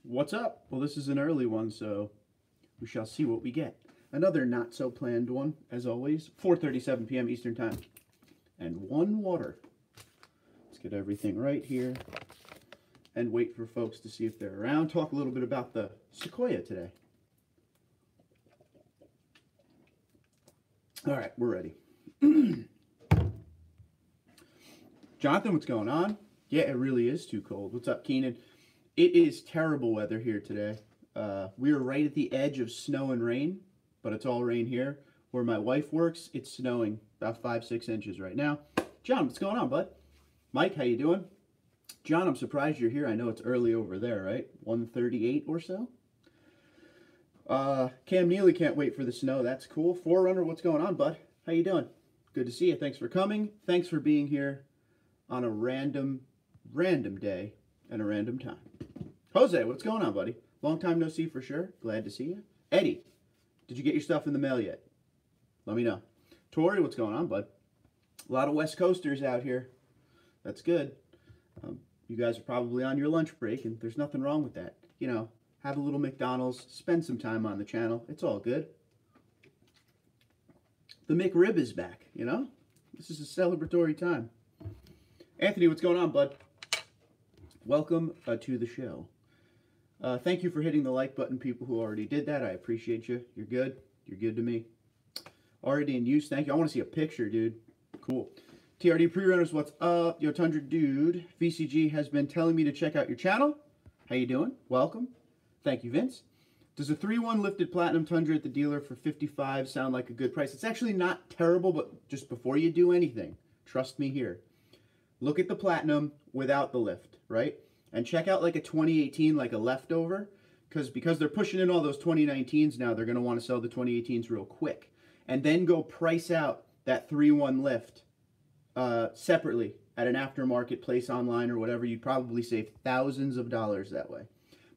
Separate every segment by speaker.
Speaker 1: What's up? Well, this is an early one, so we shall see what we get. Another not-so-planned one, as always. 4:37 p.m. Eastern Time. And one water. Let's get everything right here. And wait for folks to see if they're around. Talk a little bit about the Sequoia today. All right, we're ready. Jonathan, what's going on? Yeah, it really is too cold. What's up, Keenan? It is terrible weather here today. We are right at the edge of snow and rain, but it's all rain here. Where my wife works, it's snowing about 5-6 inches right now. John, what's going on, bud? Mike, how you doing? John, I'm surprised you're here. I know it's early over there, right? 1:38 or so. Cam Neely can't wait for the snow. That's cool. Forerunner, what's going on, bud? How you doing? Good to see you. Thanks for coming. Thanks for being here on a random day and a random time. Jose, what's going on, buddy? Long time no see for sure. Glad to see you. Eddie, did you get your stuff in the mail yet? Let me know. Tori, what's going on, bud? A lot of West Coasters out here. That's good. You guys are probably on your lunch break, and there's nothing wrong with that. You know, have a little McDonald's, spend some time on the channel. It's all good. The McRib is back, you know? This is a celebratory time. Anthony, what's going on, bud? Welcome to the show. Thank you for hitting the like button, people who already did that. I appreciate you. You're good. You're good to me. Already in use. Thank you. I want to see a picture, dude. Cool. TRD pre-runners, what's up? Yo, Tundra Dude. VCG has been telling me to check out your channel. How you doing? Welcome. Thank you, Vince. Does a 3-1 lifted platinum Tundra at the dealer for $55 sound like a good price? It's actually not terrible, but just before you do anything, trust me here. Look at the platinum without the lift, right? And check out like a 2018, like a leftover, because they're pushing in all those 2019s now, they're going to want to sell the 2018s real quick. And then go price out that 3-1 lift separately at an aftermarket place online or whatever. You'd probably save thousands of dollars that way.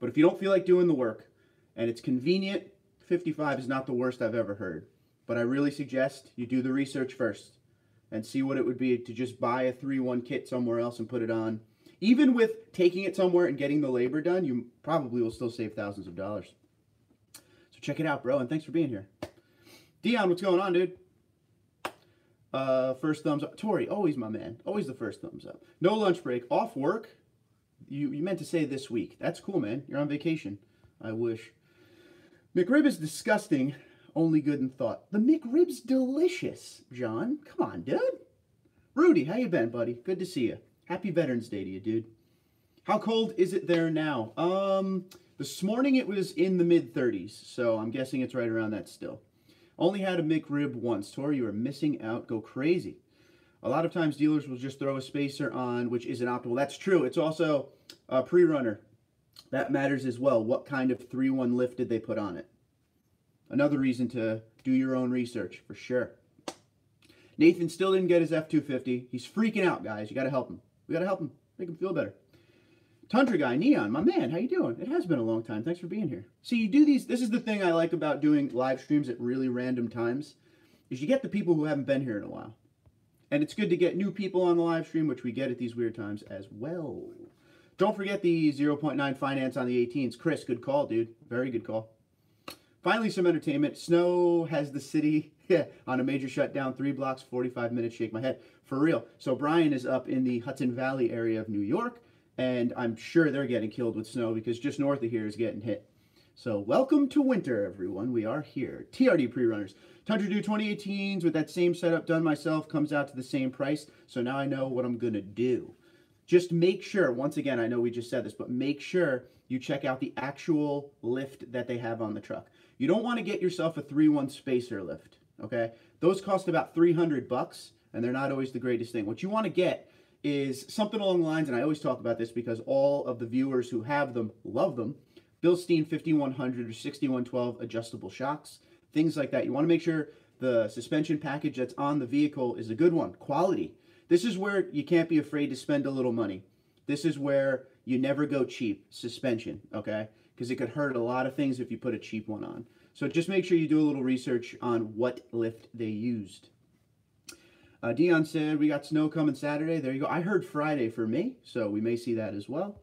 Speaker 1: But if you don't feel like doing the work and it's convenient, 55 is not the worst I've ever heard. But I really suggest you do the research first and see what it would be to just buy a 3-1 kit somewhere else and put it on. Even with taking it somewhere and getting the labor done, you probably will still save thousands of dollars. So check it out, bro, and thanks for being here. Dion, what's going on, dude? First thumbs up. Tori, always my man. Always the first thumbs up. No lunch break. Off work? You meant to say this week. That's cool, man. You're on vacation. I wish. McRib is disgusting. Only good in thought. The McRib's delicious, John. Come on, dude. Rudy, how you been, buddy? Good to see you. Happy Veterans Day to you, dude. How cold is it there now? This morning it was in the mid-30s, so I'm guessing it's right around that still. Only had a McRib once. Tori, you are missing out. Go crazy. A lot of times dealers will just throw a spacer on, which isn't optimal. That's true. It's also a pre-runner. That matters as well. What kind of 3-1 lift did they put on it? Another reason to do your own research, for sure. Nathan still didn't get his F250. He's freaking out, guys. You got to help him. We got to help him. Make him feel better. Tundra guy, Neon, my man, how you doing? It has been a long time. Thanks for being here. See, you do these. This is the thing I like about doing live streams at really random times, is you get the people who haven't been here in a while. And it's good to get new people on the live stream, which we get at these weird times as well. Don't forget the 0.9 finance on the 18s. Chris, good call, dude. Very good call. Finally, some entertainment. Snow has the city on a major shutdown. 3 blocks, 45 minutes. Shake my head. For real. So Brian is up in the Hudson Valley area of New York, and I'm sure they're getting killed with snow because just north of here is getting hit. So welcome to winter, everyone. We are here. TRD pre-runners. TundraDude 2018s with that same setup done myself comes out to the same price. So now I know what I'm going to do. Just make sure, once again, I know we just said this, but make sure you check out the actual lift that they have on the truck. You don't want to get yourself a 3-1 spacer lift, okay? Those cost about $300, and they're not always the greatest thing. What you want to get is something along the lines, and I always talk about this because all of the viewers who have them love them, Bilstein 5100 or 6112 adjustable shocks, things like that. You want to make sure the suspension package that's on the vehicle is a good one, quality. This is where you can't be afraid to spend a little money. This is where you never go cheap, suspension, okay? Because it could hurt a lot of things if you put a cheap one on. So just make sure you do a little research on what lift they used. Dion said, we got snow coming Saturday. There you go. I heard Friday for me, so we may see that as well.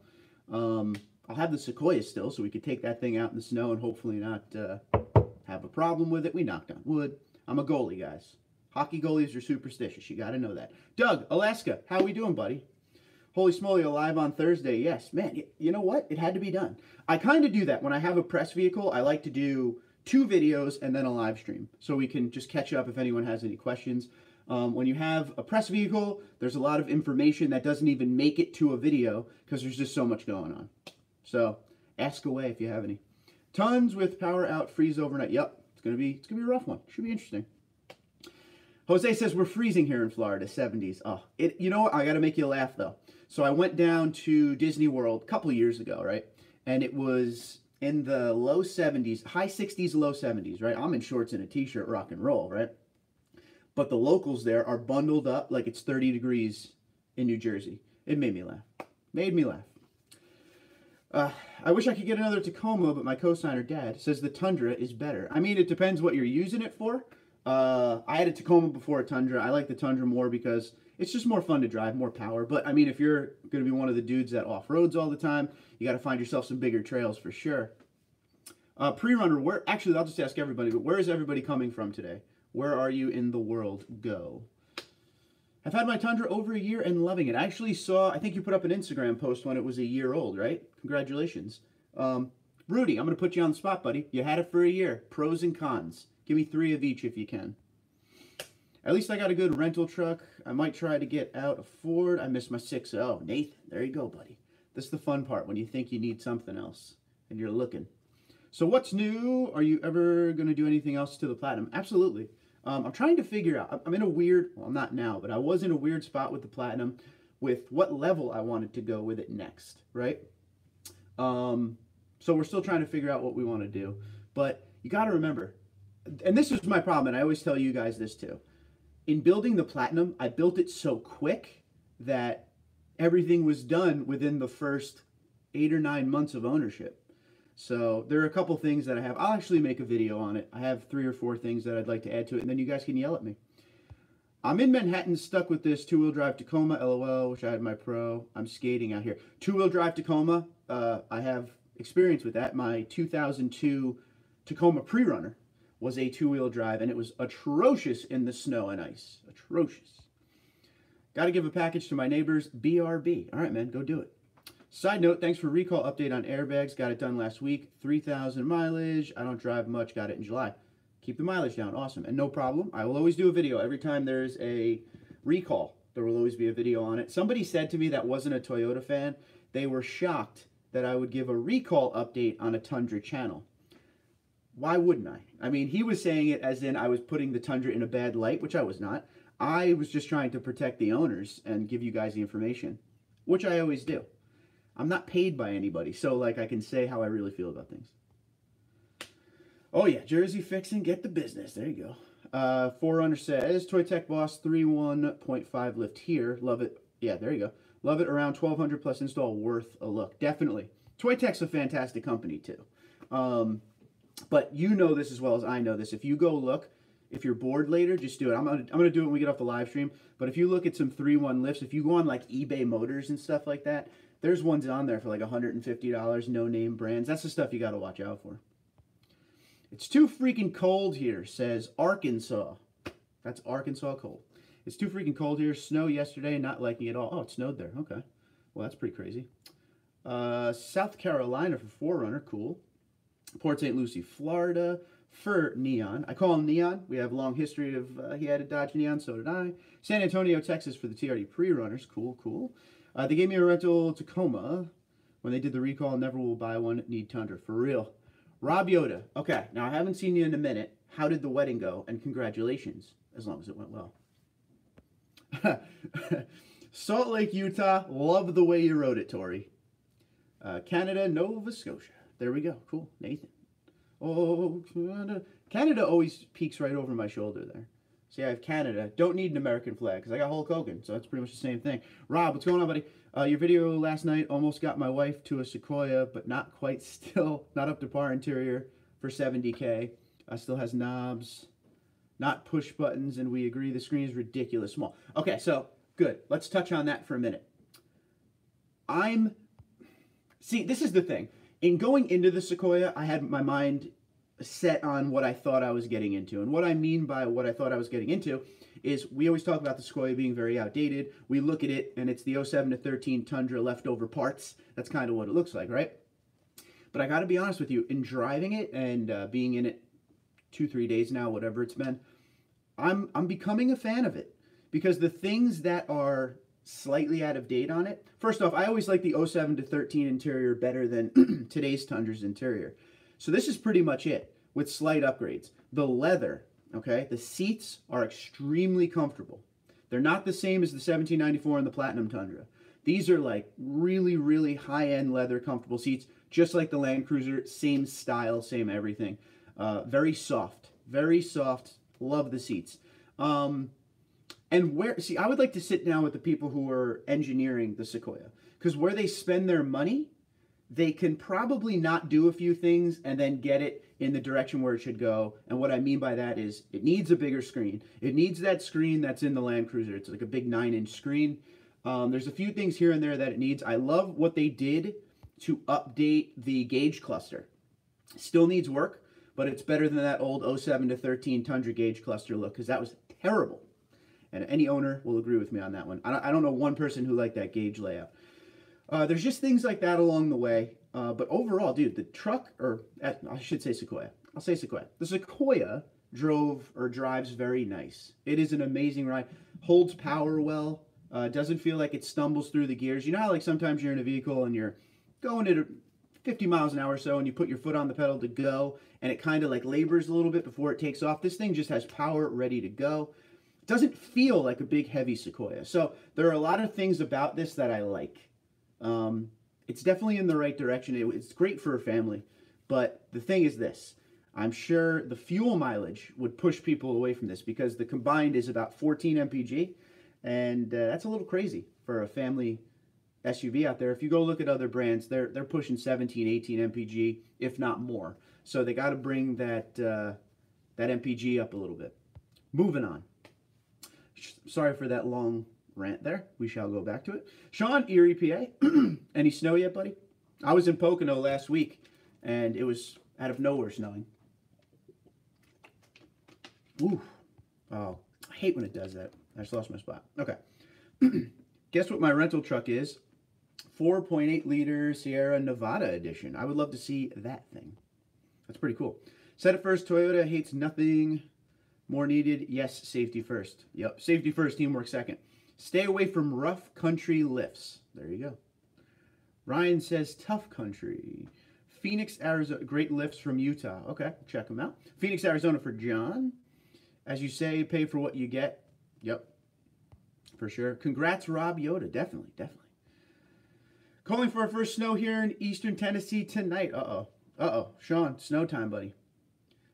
Speaker 1: I'll have the Sequoia still, so we could take that thing out in the snow and hopefully not have a problem with it. We knocked on wood. I'm a goalie, guys. Hockey goalies are superstitious. You got to know that. Doug, Alaska, how we doing, buddy? Holy smoly, alive on Thursday. Yes, man, you know what? It had to be done. I kind of do that. When I have a press vehicle, I like to do 2 videos and then a live stream so we can just catch up if anyone has any questions. When you have a press vehicle, there's a lot of information that doesn't even make it to a video because there's just so much going on. So ask away if you have any. Tons with power out, freeze overnight. Yep, it's gonna be a rough one. Should be interesting. Jose says we're freezing here in Florida, 70s. Oh, you know what? I got to make you laugh though. So I went down to Disney World a couple of years ago, right? And it was in the low 70s, high 60s, low 70s, right? I'm in shorts and a t-shirt, rock and roll, right? But the locals there are bundled up like it's 30 degrees in New Jersey. It made me laugh. Made me laugh. I wish I could get another Tacoma, but my cosigner, Dad, says the Tundra is better. I mean, it depends what you're using it for. I had a Tacoma before a Tundra. I like the Tundra more because it's just more fun to drive, more power. But, I mean, if you're going to be one of the dudes that off-roads all the time, you got to find yourself some bigger trails for sure. Pre-runner, actually, I'll just ask everybody, but where is everybody coming from today? Where are you in the world? Go. I've had my Tundra over a year and loving it. I actually saw, I think you put up an Instagram post when it was a year old, right? Congratulations. Rudy, I'm going to put you on the spot, buddy. You had it for a year. Pros and cons. Give me 3 of each if you can. At least I got a good rental truck. I might try to get out a Ford. I missed my 6.0. Nathan, there you go, buddy. This is the fun part when you think you need something else and you're looking. So what's new? Are you ever going to do anything else to the Platinum? Absolutely. I'm trying to figure out. I'm in a weird, well, not now, but I was in a weird spot with the Platinum with what level I wanted to go with it next, right? So we're still trying to figure out what we want to do. But you got to remember, and this is my problem, and I always tell you guys this too. In building the Platinum, I built it so quick that everything was done within the first 8 or 9 months of ownership. So there are a couple things that I have. I'll actually make a video on it. I have 3 or 4 things that I'd like to add to it, and then you guys can yell at me. I'm in Manhattan, stuck with this 2-wheel drive Tacoma, LOL, which I had my Pro. I'm skating out here. 2-wheel drive Tacoma, I have experience with that. My 2002 Tacoma Pre-Runner was a 2-wheel drive, and it was atrocious in the snow and ice. Atrocious. Got to give a package to my neighbors, BRB. All right, man, go do it. Side note, thanks for recall update on airbags. Got it done last week. 3,000 mileage. I don't drive much. Got it in July. Keep the mileage down. Awesome. And no problem. I will always do a video. Every time there's a recall, there will always be a video on it. Somebody said to me that wasn't a Toyota fan. They were shocked that I would give a recall update on a Tundra channel. Why wouldn't I? I mean, he was saying it as in I was putting the Tundra in a bad light, which I was not. I was just trying to protect the owners and give you guys the information, which I always do. I'm not paid by anybody, so like I can say how I really feel about things. Oh yeah, Jersey fixing, get the business. There you go. Forerunner says, Toy Tech Boss 31.5 lift here. Love it. Yeah, there you go. Love it. Around 1,200 plus install, worth a look. Definitely. Toy Tech's a fantastic company too. But you know this as well as I know this. If you go look, if you're bored later, just do it. I'm gonna do it when we get off the live stream. But if you look at some 3.1 lifts, if you go on like eBay Motors and stuff like that, there's ones on there for like $150, no-name brands. That's the stuff you got to watch out for. It's too freaking cold here, says Arkansas. That's Arkansas cold. It's too freaking cold here. Snow yesterday, not liking it at all. Oh, it snowed there. Okay. Well, that's pretty crazy. South Carolina for Forerunner. Cool. Port St. Lucie, Florida for Neon. I call him Neon. We have a long history of, he had a Dodge Neon, so did I. San Antonio, Texas for the TRD Pre-Runners. Cool, cool. They gave me a rental Tacoma when they did the recall. Never will buy one. Need Tundra. For real. Rob Yoda. Okay, now I haven't seen you in a minute. How did the wedding go? And congratulations, as long as it went well. Salt Lake, Utah. Love the way you wrote it, Tori. Canada, Nova Scotia. There we go. Cool. Nathan. Oh, Canada. Canada always peeks right over my shoulder there. See, I have Canada. Don't need an American flag because I got Hulk Hogan, so that's pretty much the same thing. Rob, what's going on, buddy? Your video last night almost got my wife to a Sequoia, but not quite still. Not up to par interior for 70K. Still has knobs, not push buttons, and we agree the screen is ridiculous small. Okay, so good. Let's touch on that for a minute. See, this is the thing. In going into the Sequoia, I had my mind set on what I thought I was getting into. And what I mean by what I thought I was getting into is we always talk about the Sequoia being very outdated. We look at it, and it's the 07 to 13 Tundra leftover parts. That's kind of what it looks like, right? But I got to be honest with you, in driving it and being in it 2-3 days now, whatever it's been, I'm becoming a fan of it. Because the things that are slightly out of date on it, first off, I always like the 07 to 13 interior better than today's Tundra's interior. So this is pretty much it, with slight upgrades. The leather, okay, the seats are extremely comfortable. They're not the same as the 1794 and the Platinum Tundra. These are like really, really high-end leather comfortable seats, just like the Land Cruiser, same style, same everything. Very soft, love the seats. And see, I would like to sit down with the people who are engineering the Sequoia, because where they spend their money, they can probably not do a few things and then get it in the direction where it should go. And what I mean by that is it needs a bigger screen. It needs that screen that's in the Land Cruiser. It's like a big 9-inch screen. There's a few things here and there that it needs. I love what they did to update the gauge cluster. Still needs work, but it's better than that old 07 to 13 Tundra gauge cluster look, because that was terrible. And any owner will agree with me on that one. I don't know one person who liked that gauge layout. There's just things like that along the way. But overall, dude, the truck, or I should say Sequoia. I'll say Sequoia. The Sequoia drives very nice. It is an amazing ride. Holds power well. Doesn't feel like it stumbles through the gears. You know how like sometimes you're in a vehicle and you're going at 50 miles an hour or so and you put your foot on the pedal to go and it kind of like labors a little bit before it takes off. This thing just has power ready to go. It doesn't feel like a big heavy Sequoia. So there are a lot of things about this that I like. It's definitely in the right direction. It's great for a family. But the thing is this. I'm sure the fuel mileage would push people away from this because the combined is about 14 mpg. And that's a little crazy for a family SUV out there. If you go look at other brands, they're pushing 17, 18 mpg, if not more. So they got to bring that mpg up a little bit. Moving on. Sorry for that long rant there. We shall go back to it. Sean, Erie, PA. Any snow yet, buddy? I was in Pocono last week, and it was out of nowhere snowing. Ooh. Oh, I hate when it does that. I just lost my spot. Okay. Guess what my rental truck is? 4.8 liter Sierra Nevada edition. I would love to see that thing. That's pretty cool. Set it first. Toyota hates nothing. More needed. Yes, safety first. Yep. Safety first, teamwork second. Stay away from rough country lifts. There you go. Ryan says tough country. Phoenix, Arizona. Great lifts from Utah. Okay, check them out. Phoenix, Arizona for John. As you say, pay for what you get. Yep. For sure. Congrats, Rob Yoda. Definitely, definitely. Calling for our first snow here in eastern Tennessee tonight. Uh-oh. Uh-oh. Sean, snow time, buddy.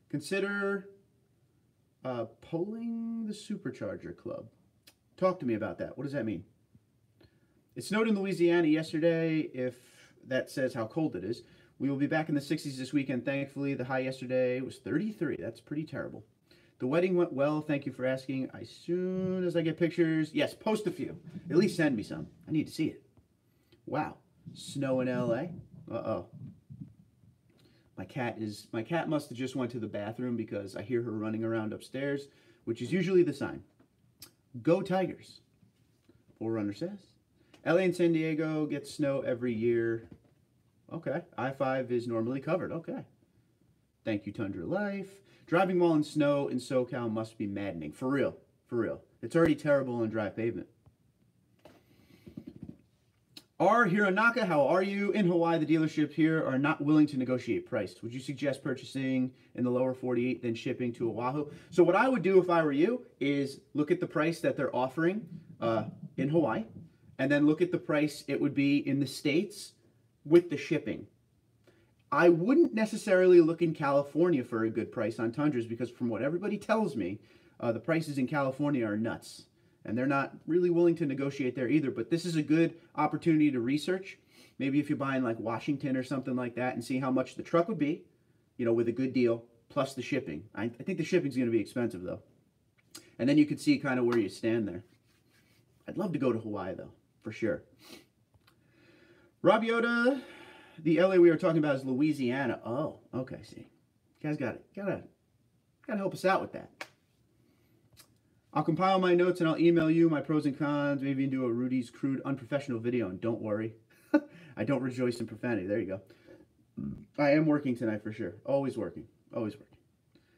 Speaker 1: Consider polling the Supercharger Club. Talk to me about that. What does that mean? It snowed in Louisiana yesterday, if that says how cold it is. We will be back in the 60s this weekend, thankfully. The high yesterday was 33. That's pretty terrible. The wedding went well. Thank you for asking. As soon as I get pictures, yes, post a few. At least send me some. I need to see it. Wow. Snow in LA. Uh-oh. My cat must have just went to the bathroom because I hear her running around upstairs, which is usually the sign. Go Tigers. Forerunner says. LA and San Diego get snow every year. Okay. I-5 is normally covered. Okay. Thank you, Tundra Life. Driving while in snow in SoCal must be maddening. For real. For real. It's already terrible on dry pavement. R. Hironaka, how are you? In Hawaii, the dealerships here are not willing to negotiate price. Would you suggest purchasing in the lower 48 than shipping to Oahu? So what I would do if I were you is look at the price that they're offering in Hawaii, and then look at the price it would be in the States with the shipping. I wouldn't necessarily look in California for a good price on Tundras because from what everybody tells me, the prices in California are nuts. And they're not really willing to negotiate there either. But this is a good opportunity to research. Maybe if you're buying like Washington or something like that and see how much the truck would be, you know, with a good deal, plus the shipping. I think the shipping's going to be expensive, though. And then you could see kind of where you stand there. I'd love to go to Hawaii, though, for sure. Rob Yoda, The LA we are talking about is Louisiana. Oh, okay, see. You guys gotta help us out with that. I'll compile my notes and I'll email you my pros and cons, maybe do a Rudy's crude unprofessional video, and don't worry. I don't rejoice in profanity. There you go. I am working tonight for sure. Always working. Always working.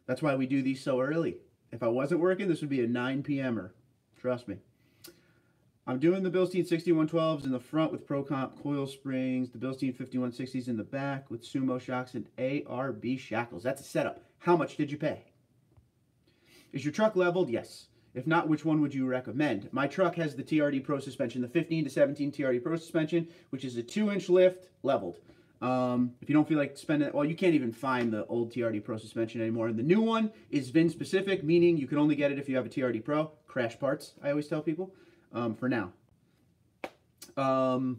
Speaker 1: That's why we do these so early. If I wasn't working, this would be a 9 p.m.er. Trust me. I'm doing the Bilstein 6112s in the front with Pro Comp coil springs, the Bilstein 5160s in the back with Sumo shocks and ARB shackles. That's a setup. How much did you pay? Is your truck leveled? Yes. If not, which one would you recommend? My truck has the TRD Pro suspension, the 15 to 17 TRD Pro suspension, which is a 2-inch lift, leveled. If you don't feel like spending it, well, you can't even find the old TRD Pro suspension anymore. And the new one is VIN specific, meaning you can only get it if you have a TRD Pro. Crash parts, I always tell people, for now. Oh,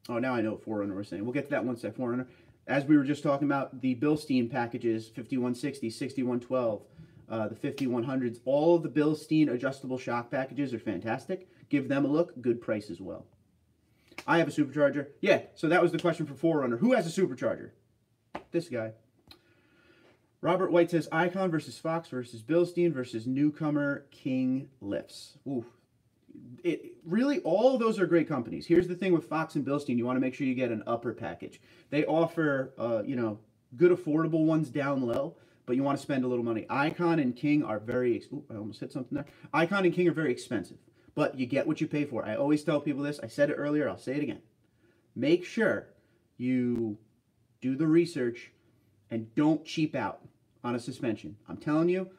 Speaker 1: now I know what 4Runner was saying. We'll get to that in one sec, 4Runner. As we were just talking about, the Bilstein packages, 5160, 6112, the 5100s, all of the Bilstein adjustable shock packages are fantastic. Give them a look. Good price as well. I have a supercharger. Yeah, so that was the question for 4Runner. Who has a supercharger? This guy. Robert White says Icon versus Fox versus Bilstein versus newcomer King lifts. Ooh. Really, all of those are great companies. Here's the thing with Fox and Bilstein. You want to make sure you get an upper package. They offer, you know, good affordable ones down low, but you want to spend a little money. Icon and King are very, ooh, I almost hit something there. Icon and King are very expensive, but you get what you pay for. I always tell people this. I said it earlier. I'll say it again. Make sure you do the research and don't cheap out on a suspension. I'm telling you,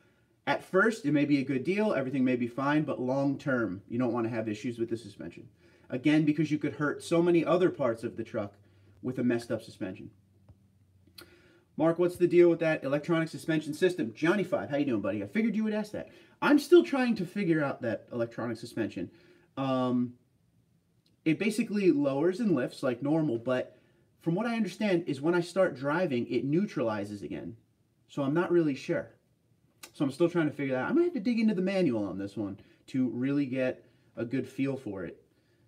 Speaker 1: at first, it may be a good deal. Everything may be fine, but long term, you don't want to have issues with the suspension. Again, because you could hurt so many other parts of the truck with a messed up suspension. Mark, what's the deal with that electronic suspension system? Johnny5, how you doing, buddy? I figured you would ask that. I'm still trying to figure out that electronic suspension. It basically lowers and lifts like normal, but from what I understand is when I start driving, it neutralizes again. So I'm not really sure. So I'm still trying to figure that out. I might have to dig into the manual on this one to really get a good feel for it,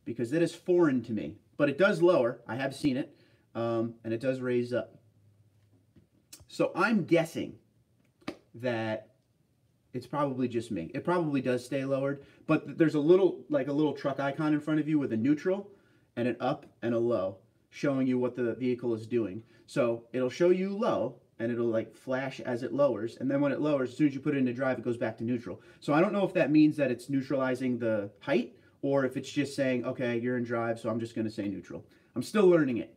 Speaker 1: because it is foreign to me. But it does lower. I have seen it, and it does raise up. So I'm guessing that it's probably just me. It probably does stay lowered, but there's a little, like a little truck icon in front of you with a neutral and an up and a low showing you what the vehicle is doing. So it'll show you low, and it'll like flash as it lowers, and then when it lowers, as soon as you put it into drive, it goes back to neutral. So I don't know if that means that it's neutralizing the height, or if it's just saying, okay, you're in drive, so I'm just going to say neutral. I'm still learning it.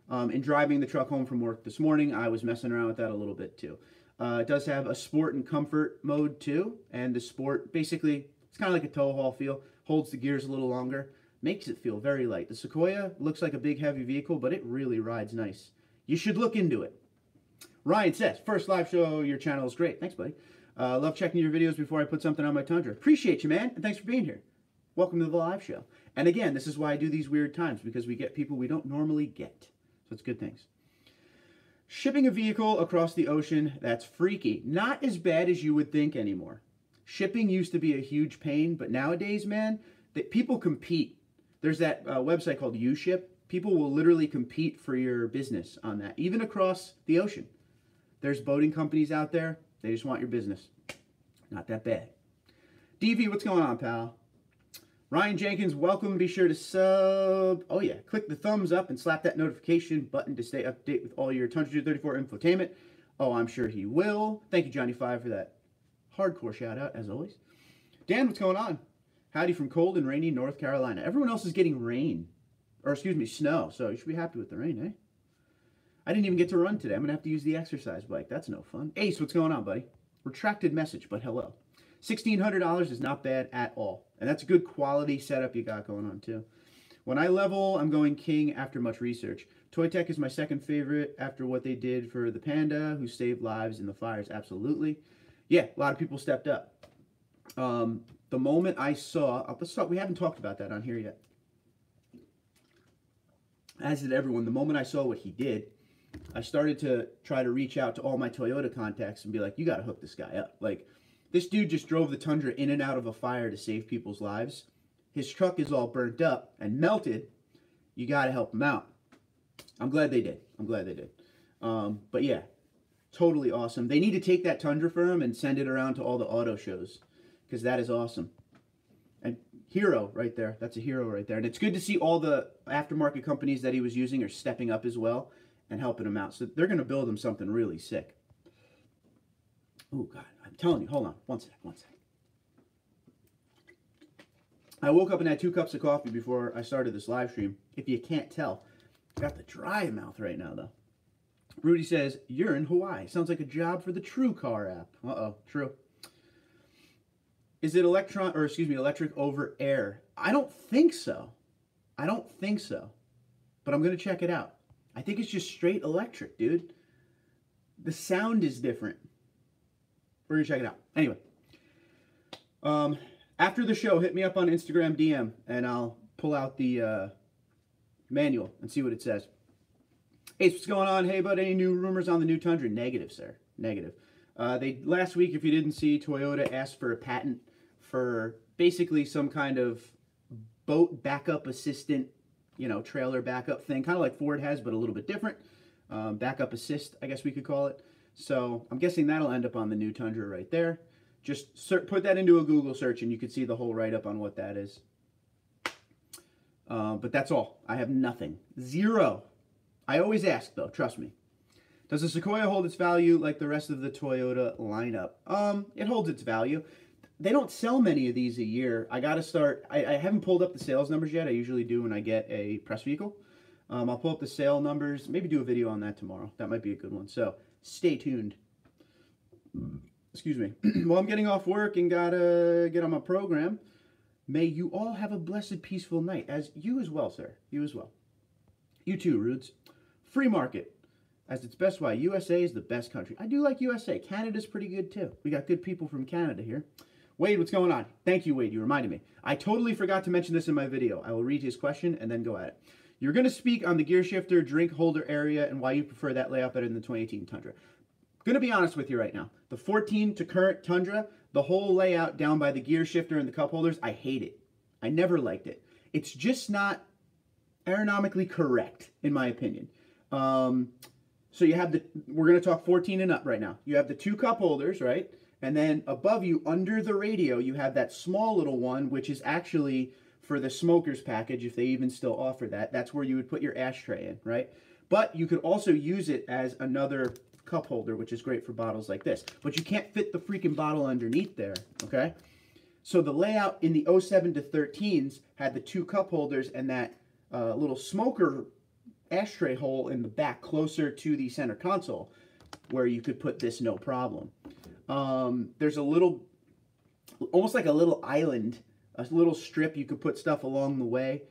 Speaker 1: In driving the truck home from work this morning, I was messing around with that a little bit too. It does have a sport and comfort mode too, and the sport, basically, it's kind of like a tow haul feel, holds the gears a little longer, makes it feel very light. The Sequoia looks like a big heavy vehicle, but it really rides nice. You should look into it. Ryan says, first live show, your channel is great. Thanks, buddy. Love checking your videos before I put something on my Tundra. Appreciate you, man, and thanks for being here. Welcome to the live show. And again, this is why I do these weird times, because we get people we don't normally get. So it's good things. Shipping a vehicle across the ocean, that's freaky. Not as bad as you would think anymore. Shipping used to be a huge pain, but nowadays, man, that people compete. There's that website called UShip. People will literally compete for your business on that, even across the ocean. There's boating companies out there. They just want your business. Not that bad. DV, what's going on, pal? Ryan Jenkins, welcome. Be sure to sub. Oh, yeah. Click the thumbs up and slap that notification button to stay up to date with all your TundraDude34 infotainment. Oh, I'm sure he will. Thank you, Johnny5, for that hardcore shout-out, as always. Dan, what's going on? Howdy from cold and rainy North Carolina. Everyone else is getting rain. Or, excuse me, snow. So you should be happy with the rain, eh? I didn't even get to run today. I'm going to have to use the exercise bike. That's no fun. Ace, what's going on, buddy? Retracted message, but hello. $1,600 is not bad at all. And that's a good quality setup you got going on, too. When I level, I'm going King after much research. ToyTech is my second favorite after what they did for the Panda, who saved lives in the fires. Absolutely. Yeah, a lot of people stepped up. The moment I saw... let's talk, we haven't talked about that on here yet. As did everyone. The moment I saw what he did, I started to try to reach out to all my Toyota contacts and be like, you got to hook this guy up. Like, this dude just drove the Tundra in and out of a fire to save people's lives. His truck is all burnt up and melted. You got to help him out. I'm glad they did. I'm glad they did. But yeah, totally awesome. They need to take that Tundra for him and send it around to all the auto shows, because that is awesome. And hero right there. That's a hero right there. And it's good to see all the aftermarket companies that he was using are stepping up as well and helping him out. So they're going to build him something really sick. Oh, God. I'm telling you. Hold on. One sec. I woke up and had 2 cups of coffee before I started this live stream. If you can't tell. Got the dry mouth right now, though. Rudy says, you're in Hawaii. Sounds like a job for the True Car app. Uh-oh. True. Is it electric over air? I don't think so. But I'm going to check it out. I think it's just straight electric, dude. The sound is different. We're going to check it out. Anyway. After the show, hit me up on Instagram DM, and I'll pull out the manual and see what it says. Hey, what's going on? Hey, bud, any new rumors on the new Tundra? Negative, sir. Negative. Last week, if you didn't see, Toyota asked for a patent for basically some kind of boat backup assistant, trailer backup thing. Kind of like Ford has, but a little bit different. Backup assist, I guess we could call it. So I'm guessing that'll end up on the new Tundra right there. Just put that into a Google search and you can see the whole write-up on what that is. But that's all. I have nothing. Zero. I always ask, though. Trust me. Does the Sequoia hold its value like the rest of the Toyota lineup? It holds its value. They don't sell many of these a year. I got to start. I haven't pulled up the sales numbers yet. I usually do when I get a press vehicle. I'll pull up the sale numbers. Maybe do a video on that tomorrow. That might be a good one. So stay tuned. Excuse me. Well, I'm getting off work and got to get on my program. May you all have a blessed, peaceful night. As you as well, sir. You as well. You too, Rudes. Free market. As its best why. USA is the best country. I do like USA. Canada's pretty good, too. We got good people from Canada here. Wade, what's going on? Thank you, Wade. You reminded me. I totally forgot to mention this in my video. I will read his question and then go at it. You're going to speak on the gear shifter, drink holder area, and why you prefer that layout better than the 2018 Tundra. Going to be honest with you right now. The 14 to current Tundra, the whole layout down by the gear shifter and the cup holders, I hate it. I never liked it. It's just not aeronomically correct, in my opinion. So you have we're going to talk 14 and up right now. You have the 2 cup holders, right? And then above you, under the radio, you have that small little one, which is actually for the smoker's package, if they even still offer that. That's where you would put your ashtray in, right? But you could also use it as another cup holder, which is great for bottles like this. But you can't fit the freaking bottle underneath there, okay? So the layout in the 07 to 13s had the 2 cup holders and that little smoker ashtray hole in the back closer to the center console where you could put this no problem. There's a little, almost like a little island, a little strip you could put stuff along the way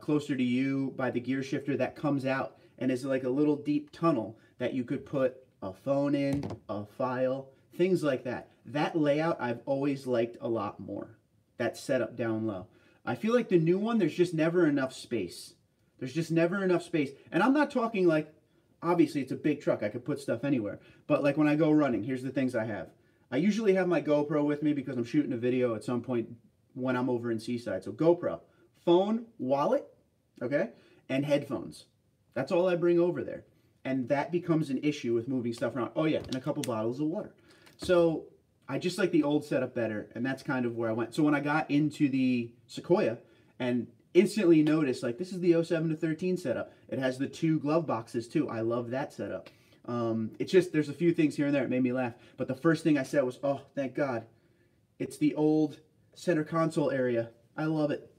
Speaker 1: closer to you by the gear shifter that comes out and is like a little deep tunnel that you could put a phone in, a file, things like that. That layout I've always liked a lot more. That setup down low. I feel like the new one, there's just never enough space. There's just never enough space. And I'm not talking like, obviously it's a big truck. I could put stuff anywhere. But like when I go running, here's the things I have. I usually have my GoPro with me because I'm shooting a video at some point when I'm over in Seaside. So GoPro, phone, wallet, okay, and headphones. That's all I bring over there. And that becomes an issue with moving stuff around. Oh yeah, and a couple bottles of water. So I just like the old setup better, and that's kind of where I went. So when I got into the Sequoia and instantly noticed, like, this is the 07 to 13 setup. It has the 2 glove boxes too. I love that setup. It's just, there's a few things here and there that made me laugh. But the first thing I said was, oh, thank God. It's the old center console area. I love it.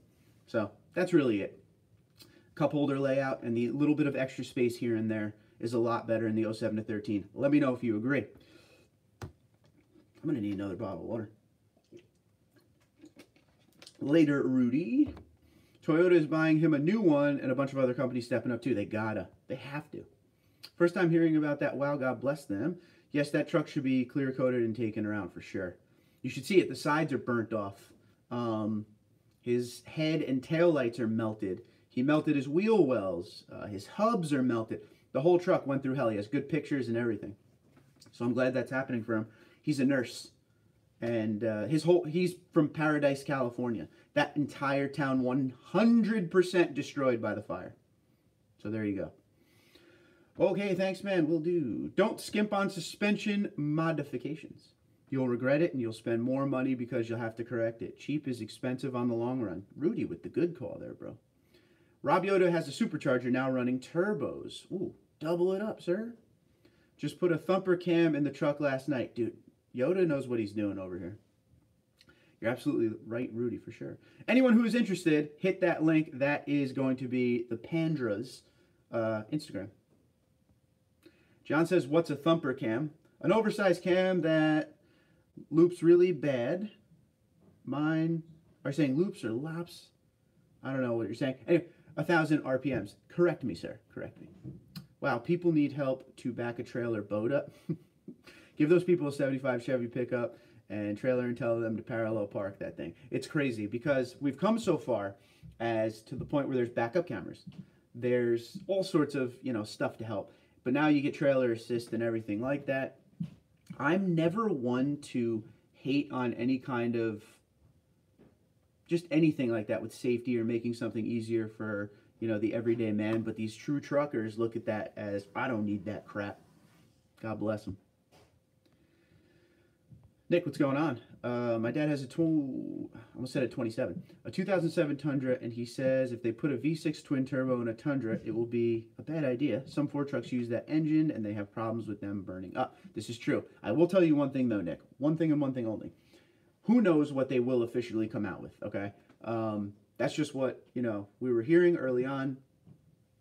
Speaker 1: So that's really it. Cup holder layout and the little bit of extra space here and there is a lot better in the 07 to 13. Let me know if you agree. I'm going to need another bottle of water. Later, Rudy. Toyota is buying him a new one and a bunch of other companies stepping up too. They gotta. They have to. First time hearing about that. Wow, God bless them. Yes, that truck should be clear coated and taken around for sure. You should see it. The sides are burnt off. His head and tail lights are melted. He melted his wheel wells. His hubs are melted. The whole truck went through hell. He has good pictures and everything. So I'm glad that's happening for him. He's a nurse. And he's from Paradise, California. That entire town 100% destroyed by the fire. So there you go. Okay, thanks, man. Will do. Don't skimp on suspension modifications. You'll regret it and you'll spend more money because you'll have to correct it. Cheap is expensive on the long run. Rudy with the good call there, bro. Rob Yoda has a supercharger now running turbos. Ooh, double it up, sir. Just put a thumper cam in the truck last night. Dude, Yoda knows what he's doing over here. You're absolutely right, Rudy, for sure. Anyone who is interested, hit that link. That is going to be the Pandra's Instagram. John says, what's a thumper cam? An oversized cam that loops really bad. Mine are saying loops or lops. I don't know what you're saying. Anyway, 1,000 RPMs. Correct me, sir. Correct me. Wow, people need help to back a trailer boat up. Give those people a 75 Chevy pickup and trailer and tell them to parallel park that thing. It's crazy because we've come so far as to the point where there's backup cameras. There's all sorts of, stuff to help. But now you get trailer assist and everything like that. I'm never one to hate on any kind of, just anything like that with safety or making something easier for, the everyday man. But these true truckers look at that as, I don't need that crap. God bless them. Nick, what's going on? My dad has I almost said a 27, a 2007 Tundra, and he says if they put a V6 twin turbo in a Tundra, it will be a bad idea. Some Ford trucks use that engine, and they have problems with them burning up. This is true. I will tell you one thing, though, Nick. One thing and one thing only. Who knows what they will officially come out with, okay? That's just what, we were hearing early on.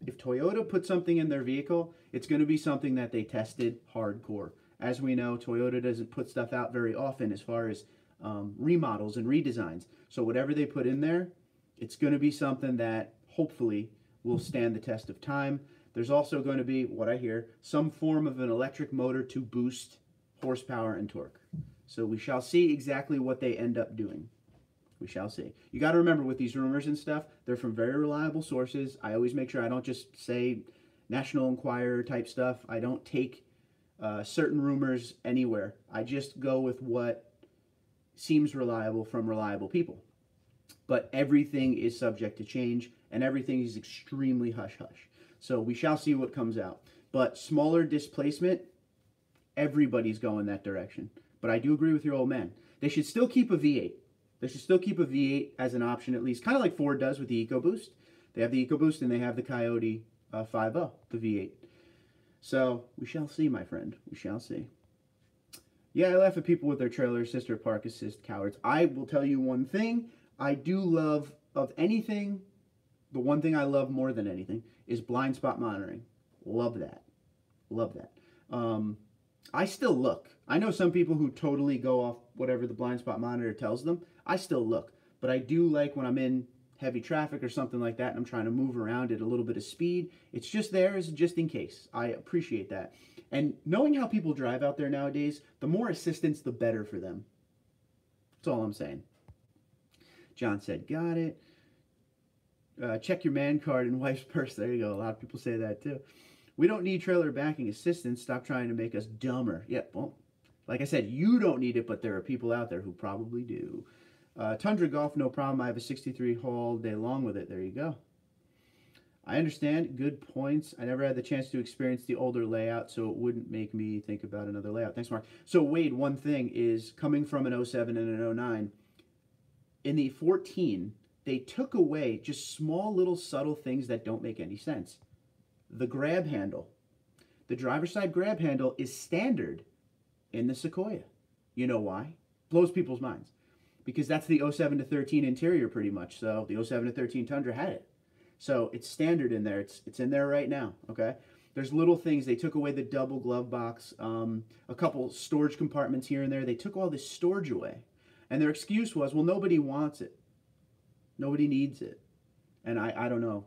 Speaker 1: If Toyota put something in their vehicle, it's going to be something that they tested hardcore. As we know, Toyota doesn't put stuff out very often as far as remodels and redesigns. So whatever they put in there, it's going to be something that hopefully will stand the test of time. There's also going to be, what I hear, some form of an electric motor to boost horsepower and torque. So we shall see exactly what they end up doing. We shall see. You got to remember with these rumors and stuff, they're from very reliable sources. I always make sure I don't just say National Enquirer type stuff. I don't take certain rumors anywhere. I just go with what seems reliable from reliable people. But everything is subject to change, and everything is extremely hush-hush. So we shall see what comes out. But smaller displacement, everybody's going that direction. But I do agree with your old man. They should still keep a V8. They should still keep a V8 as an option at least, kind of like Ford does with the EcoBoost. They have the EcoBoost and they have the Coyote 5.0, the V8. So, we shall see, my friend. We shall see. Yeah, I laugh at people with their trailer assist or park assist cowards. I will tell you one thing. I do love, of anything, the one thing I love more than anything is blind spot monitoring. Love that. Love that. I still look. I know some people who totally go off whatever the blind spot monitor tells them. I still look. But I do like when I'm in heavy traffic or something like that and I'm trying to move around at a little bit of speed, it's just there as just in case. I appreciate that. And knowing how people drive out there nowadays, the more assistance, the better for them. That's all I'm saying. John said, got it. Check your man card and wife's purse. There you go. A lot of people say that too. We don't need trailer backing assistance. Stop trying to make us dumber. Yeah, well, like I said, you don't need it, but there are people out there who probably do. Tundra Golf, no problem. I have a 63 all day long with it. There you go. I understand. Good points. I never had the chance to experience the older layout, so it wouldn't make me think about another layout. Thanks, Mark. So, Wade, one thing is, coming from an 07 and an 09, in the 14, they took away just small little subtle things that don't make any sense. The grab handle. The driver's side grab handle is standard in the Sequoia. You know why? Blows people's minds. Because that's the 07 to 13 interior pretty much. So the 07 to 13 Tundra had it. So it's standard in there. It's in there right now, okay? There's little things. They took away the double glove box, a couple storage compartments here and there. They took all this storage away. And their excuse was, well, nobody wants it. Nobody needs it. And I don't know,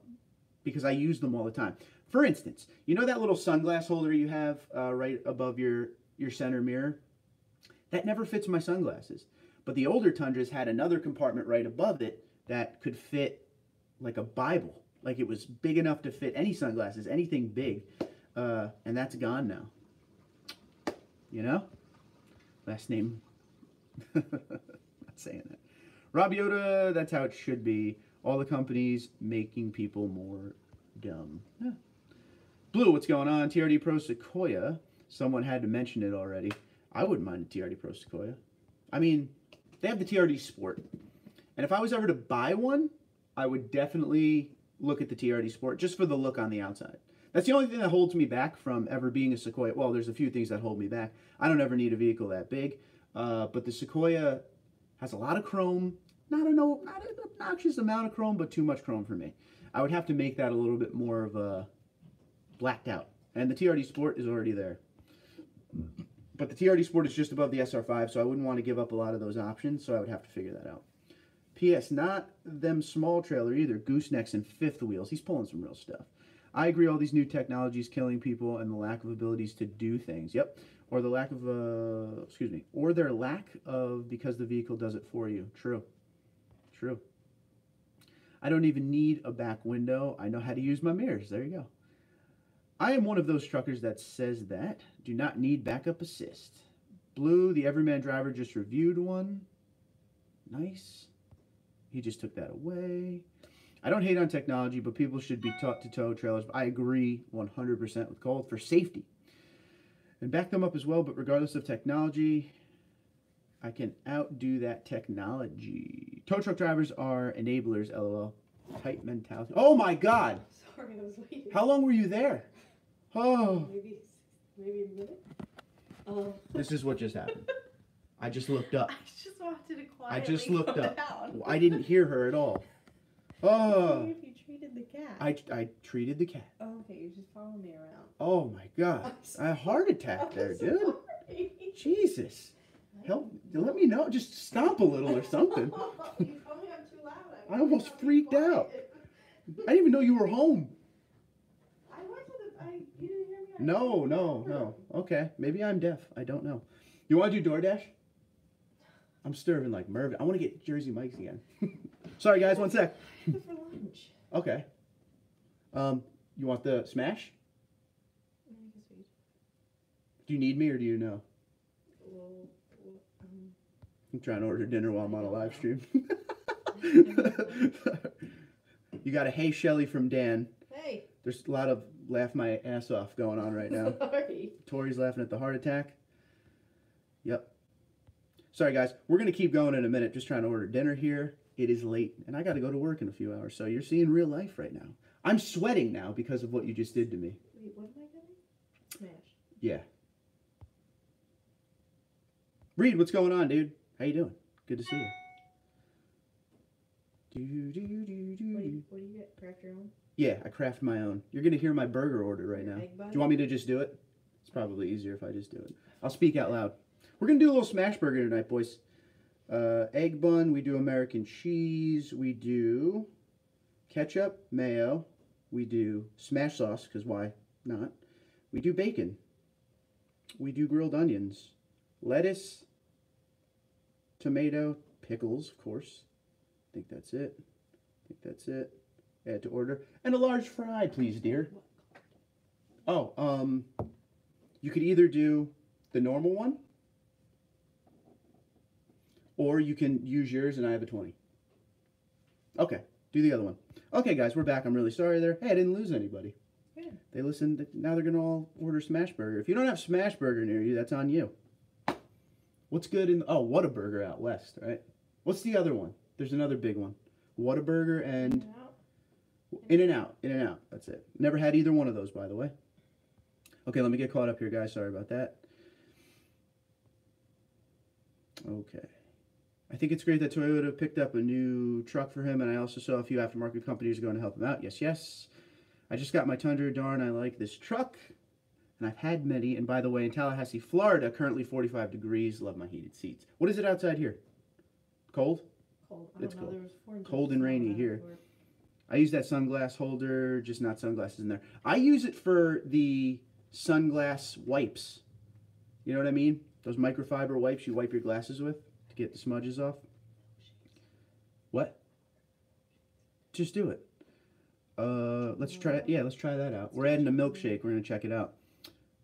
Speaker 1: because I use them all the time. For instance, you know that little sunglass holder you have right above your center mirror? That never fits my sunglasses. But the older Tundras had another compartment right above it that could fit like a Bible. Like it was big enough to fit any sunglasses, anything big. And that's gone now. You know? Last name. Not saying that. Rob Yoda, that's how it should be. All the companies making people more dumb. Yeah. Blue, what's going on? TRD Pro Sequoia. Someone had to mention it already. I wouldn't mind a TRD Pro Sequoia. I mean, they have the TRD Sport. And if I was ever to buy one, I would definitely look at the TRD Sport just for the look on the outside. That's the only thing that holds me back from ever being a Sequoia. Well, there's a few things that hold me back. I don't ever need a vehicle that big. But the Sequoia has a lot of chrome. Not an obnoxious amount of chrome, but too much chrome for me. I would have to make that a little bit more of a blacked out. And the TRD Sport is already there. But the TRD Sport is just above the SR5, so I wouldn't want to give up a lot of those options, so I would have to figure that out. P.S. Not them small trailer either. Goosenecks and fifth wheels. He's pulling some real stuff. I agree all these new technologies killing people and the lack of abilities to do things. Yep. Or the lack of, or their lack of because the vehicle does it for you. True. True. I don't even need a back window. I know how to use my mirrors. There you go. I am one of those truckers that says that. Do not need backup assist. Blue, the Everyman driver just reviewed one. Nice. He just took that away. I don't hate on technology, but people should be taught to tow trailers. I agree 100% with Cole for safety. And back them up as well, but regardless of technology, I can outdo that technology. Tow truck drivers are enablers, LOL. Tight mentality. Oh my God!
Speaker 2: Sorry, I was waiting.
Speaker 1: How long were you there? Oh.
Speaker 2: Maybe a minute.
Speaker 1: This is what just happened. I just looked up.
Speaker 2: I just wanted to quietly
Speaker 1: I just looked
Speaker 2: go
Speaker 1: up.
Speaker 2: down.
Speaker 1: I didn't hear her at all. Oh.
Speaker 2: If you treated the cat.
Speaker 1: I treated the cat.
Speaker 2: Oh, okay, you're just following me around.
Speaker 1: Oh my God. A heart attack there, dude.
Speaker 2: Sorry.
Speaker 1: Jesus. Help. Let me know. Just stomp a little or something.
Speaker 2: You told me I'm too loud.
Speaker 1: I almost freaked out. I didn't even know you were home.
Speaker 2: I went to you didn't hear me?
Speaker 1: No. Okay. Maybe I'm deaf. I don't know. You want to do DoorDash? I'm starving like Mervyn. I want to get Jersey Mike's again. Sorry, guys. One sec.
Speaker 2: For lunch.
Speaker 1: Okay. You want the smash? Do you need me or do you know? I'm trying to order dinner while I'm on a live stream. You got a hey Shelly from Dan.
Speaker 2: Hey.
Speaker 1: There's a lot of laugh my ass off going on right now.
Speaker 2: Sorry.
Speaker 1: Tori's laughing at the heart attack. Yep. Sorry guys, we're gonna keep going in a minute. Just trying to order dinner here. It is late and I got to go to work in a few hours. So you're seeing real life right now. I'm sweating now because of what you just did to me.
Speaker 2: Wait, what am I getting? Smash.
Speaker 1: Yeah. Reed, what's going on, dude? How you doing? Good to see you.
Speaker 2: What do you get? Craft your own?
Speaker 1: Yeah, I craft my own. You're going to hear my burger order right now.
Speaker 2: Egg bun?
Speaker 1: Do you want me to just do it? It's probably easier if I just do it. I'll speak out loud. We're going to do a little smash burger tonight, boys. Egg bun, we do American cheese, we do ketchup, mayo, we do smash sauce, because why not? We do bacon. We do grilled onions, lettuce, tomato, pickles, of course. I think that's it. Add to order. And a large fry, please, dear. Oh, you could either do the normal one, or you can use yours and I have a 20. Okay, do the other one. Okay, guys, we're back. I'm really sorry there. Hey, I didn't lose anybody.
Speaker 2: Good.
Speaker 1: They listened. Now they're going to all order smash burger. If you don't have smash burger near you, that's on you. What's good in... Oh, Whataburger out west, right? What's the other one? There's another big one. Whataburger and... In-N-Out. In-N-Out. That's it. Never had either one of those, by the way. Okay, let me get caught up here, guys. Sorry about that. Okay. I think it's great that Toyota picked up a new truck for him, and I also saw a few aftermarket companies are going to help him out. Yes, yes. I just got my Tundra. Darn, I like this truck. And I've had many. And by the way, in Tallahassee, Florida, currently 45 degrees. Love my heated seats. What is it outside here? Cold?
Speaker 2: Cold.
Speaker 1: It's cold. Cold and rainy here. I use that sunglass holder, just not sunglasses in there. I use it for the sunglass wipes. You know what I mean? Those microfiber wipes you wipe your glasses with to get the smudges off. What? Just do it. Let's try it. Yeah, let's try that out. We're adding a milkshake. We're gonna check it out.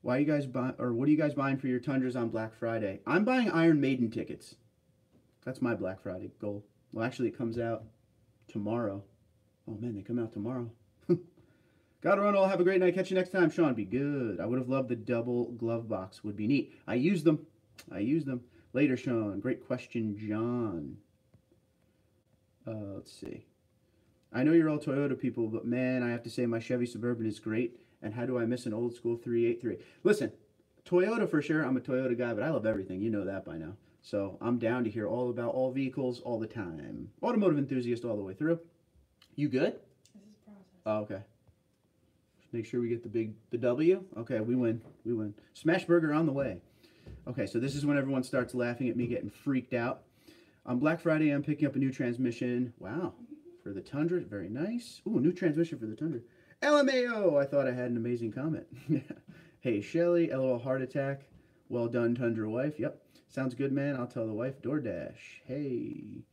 Speaker 1: Why are you guys buying, or what are you guys buying for your Tundras on Black Friday? I'm buying Iron Maiden tickets. That's my Black Friday goal. Well, actually, it comes out tomorrow. Oh man, they come out tomorrow. Gotta run all. Have a great night. Catch you next time, Sean. Be good. I would have loved the double glove box. Would be neat. I used them. Later, Sean. Great question, John. Let's see. I know you're all Toyota people, but man, I have to say my Chevy Suburban is great. And how do I miss an old school 383? Listen, Toyota for sure. I'm a Toyota guy, but I love everything. You know that by now. So I'm down to hear all about all vehicles all the time. Automotive enthusiast all the way through. You good?
Speaker 2: This is process.
Speaker 1: Oh, okay. Make sure we get the W. Okay, we win. Smash burger on the way. Okay, so this is when everyone starts laughing at me getting freaked out. On Black Friday, I'm picking up a new transmission. Wow, for the Tundra, very nice. Ooh, new transmission for the Tundra. LMAO, I thought I had an amazing comment. Hey, Shelly, LOL heart attack. Well done, Tundra wife. Yep, sounds good, man. I'll tell the wife. DoorDash. Hey.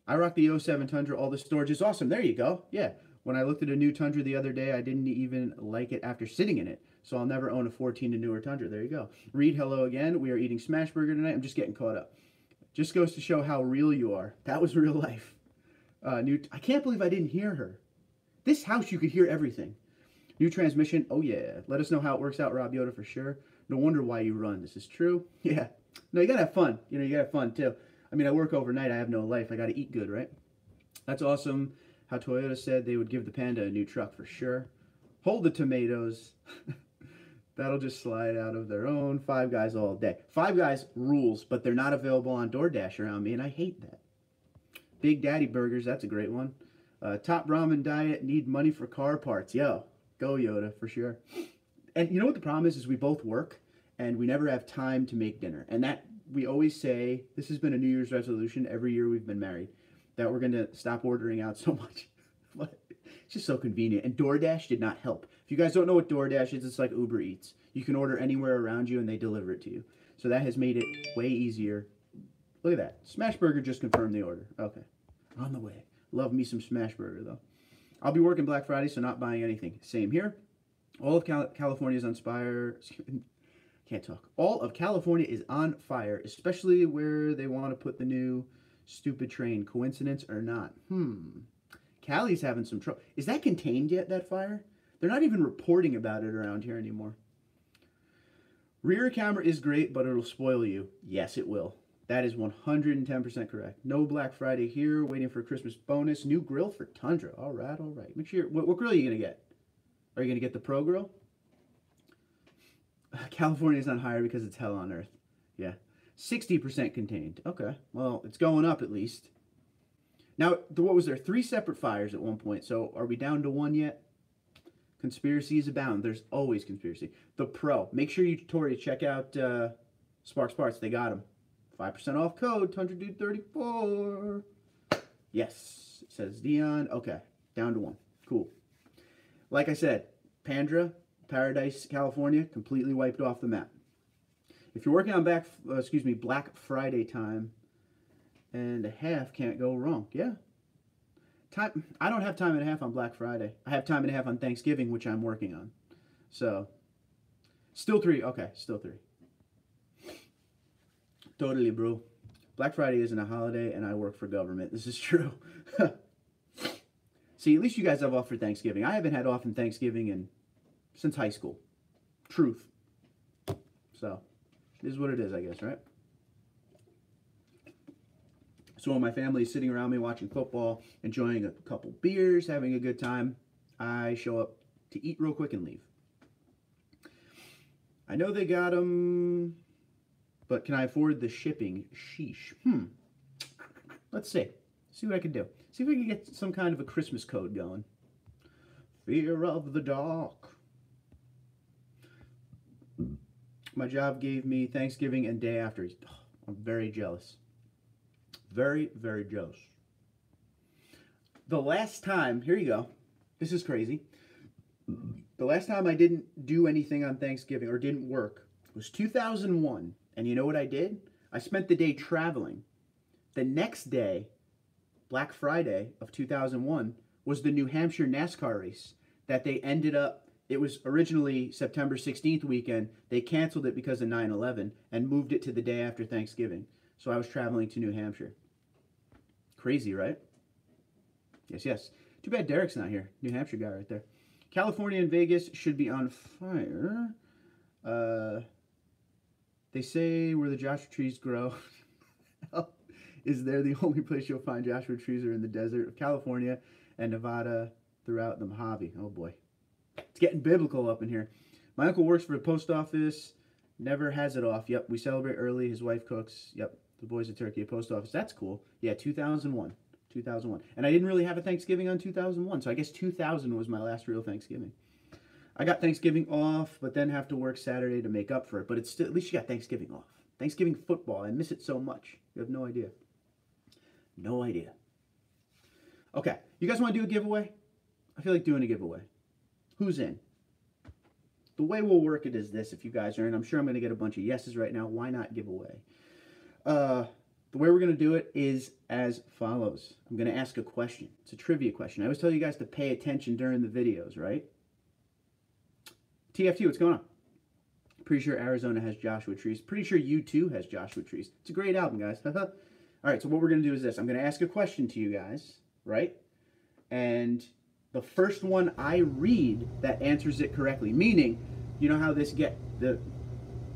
Speaker 1: I rock the 07 Tundra. All the storage is awesome. There you go. Yeah. When I looked at a new Tundra the other day, I didn't even like it after sitting in it. So I'll never own a 14 and newer Tundra. There you go. Reed, hello again. We are eating smash burger tonight. I'm just getting caught up. Just goes to show how real you are. That was real life. I can't believe I didn't hear her. This house, you could hear everything. New transmission. Oh, yeah. Let us know how it works out, Rob Yoda, for sure. No wonder why you run. This is true. Yeah. No, you got to have fun. You know, you got to have fun, too. I mean, I work overnight. I have no life. I got to eat good, right? That's awesome. How Toyota said they would give the Panda a new truck for sure. Hold the tomatoes. That'll just slide out of their own. Five Guys all day. Five Guys rules, but they're not available on DoorDash around me, and I hate that. Big Daddy Burgers, that's a great one. Top Ramen Diet, need money for car parts. Yo, go Yoda, for sure. And you know what the problem is we both work, and we never have time to make dinner. And that, we always say, this has been a New Year's resolution every year we've been married, that we're going to stop ordering out so much. But it's just so convenient. And DoorDash did not help. If you guys don't know what DoorDash is, it's like Uber Eats. You can order anywhere around you and they deliver it to you. So that has made it way easier. Look at that. Smash Burger just confirmed the order. Okay. On the way. Love me some Smash Burger, though. I'll be working Black Friday, so not buying anything. Same here. All of California is on fire. Can't talk. All of California is on fire, especially where they want to put the new stupid train. Coincidence or not? Cali's having some trouble. Is that contained yet, that fire? They're not even reporting about it around here anymore. Rear camera is great, but it'll spoil you. Yes, it will. That is 110% correct. No Black Friday here. Waiting for a Christmas bonus. New grill for Tundra. All right, all right. Make sure. What grill are you going to get? Are you going to get the Pro Grill? California's on higher because it's hell on earth. Yeah. 60% contained. Okay. Well, it's going up at least. Now, what was there? 3 separate fires at one point. So are we down to 1 yet? Conspiracies abound. There's always conspiracy. The Pro. Make sure you, Tori, check out Sparks Parts. They got them. 5% off code, TundraDude34. Yes, says Dion. Okay, down to 1. Cool. Like I said, Pandra, Paradise, California, completely wiped off the map. If you're working on Black Friday time and a half, can't go wrong. Yeah. I don't have time and a half on Black Friday. I have time and a half on Thanksgiving, which I'm working on. So, still 3. Okay, still 3. Totally, bro. Black Friday isn't a holiday, and I work for government. This is true. See, at least you guys have off for Thanksgiving. I haven't had off in Thanksgiving since high school. Truth. So, it is what it is, I guess, right? So when my family is sitting around me watching football, enjoying a couple beers, having a good time, I show up to eat real quick and leave. I know they got them, but can I afford the shipping? Sheesh. Let's see. See what I can do. See if we can get some kind of a Christmas code going. Fear of the dark. My job gave me Thanksgiving and day after. I'm very jealous. Very, very jealous. The last time, here you go. This is crazy. The last time I didn't do anything on Thanksgiving or didn't work was 2001. And you know what I did? I spent the day traveling. The next day, Black Friday of 2001, was the New Hampshire NASCAR race that they ended up, it was originally September 16th weekend. They canceled it because of 9/11 and moved it to the day after Thanksgiving. So I was traveling to New Hampshire. Crazy, right? Yes, yes. Too bad Derek's not here. New Hampshire guy right there. California and Vegas should be on fire. They say where the Joshua trees grow. Is there the only place you'll find Joshua trees are in the desert of California and Nevada throughout the Mojave? Oh boy. It's getting biblical up in here. My uncle works for the post office. Never has it off. Yep, we celebrate early. His wife cooks. Yep, the boys at Turkey at post office. That's cool. Yeah, 2001. 2001. And I didn't really have a Thanksgiving on 2001, so I guess 2000 was my last real Thanksgiving. I got Thanksgiving off, but then have to work Saturday to make up for it. But it's still, at least you got Thanksgiving off. Thanksgiving football. I miss it so much. You have no idea. No idea. Okay, you guys want to do a giveaway? I feel like doing a giveaway. Who's in? The way we'll work it is this, if you guys are in. I'm sure I'm going to get a bunch of yeses right now. Why not giveaway? The way we're going to do it is as follows. I'm going to ask a question. It's a trivia question. I always tell you guys to pay attention during the videos, right? TFT, what's going on? Pretty sure Arizona has Joshua trees. Pretty sure U2 has Joshua trees. It's a great album, guys. All right, so what we're going to do is this. I'm going to ask a question to you guys, right? And the first one I read that answers it correctly, meaning, you know how this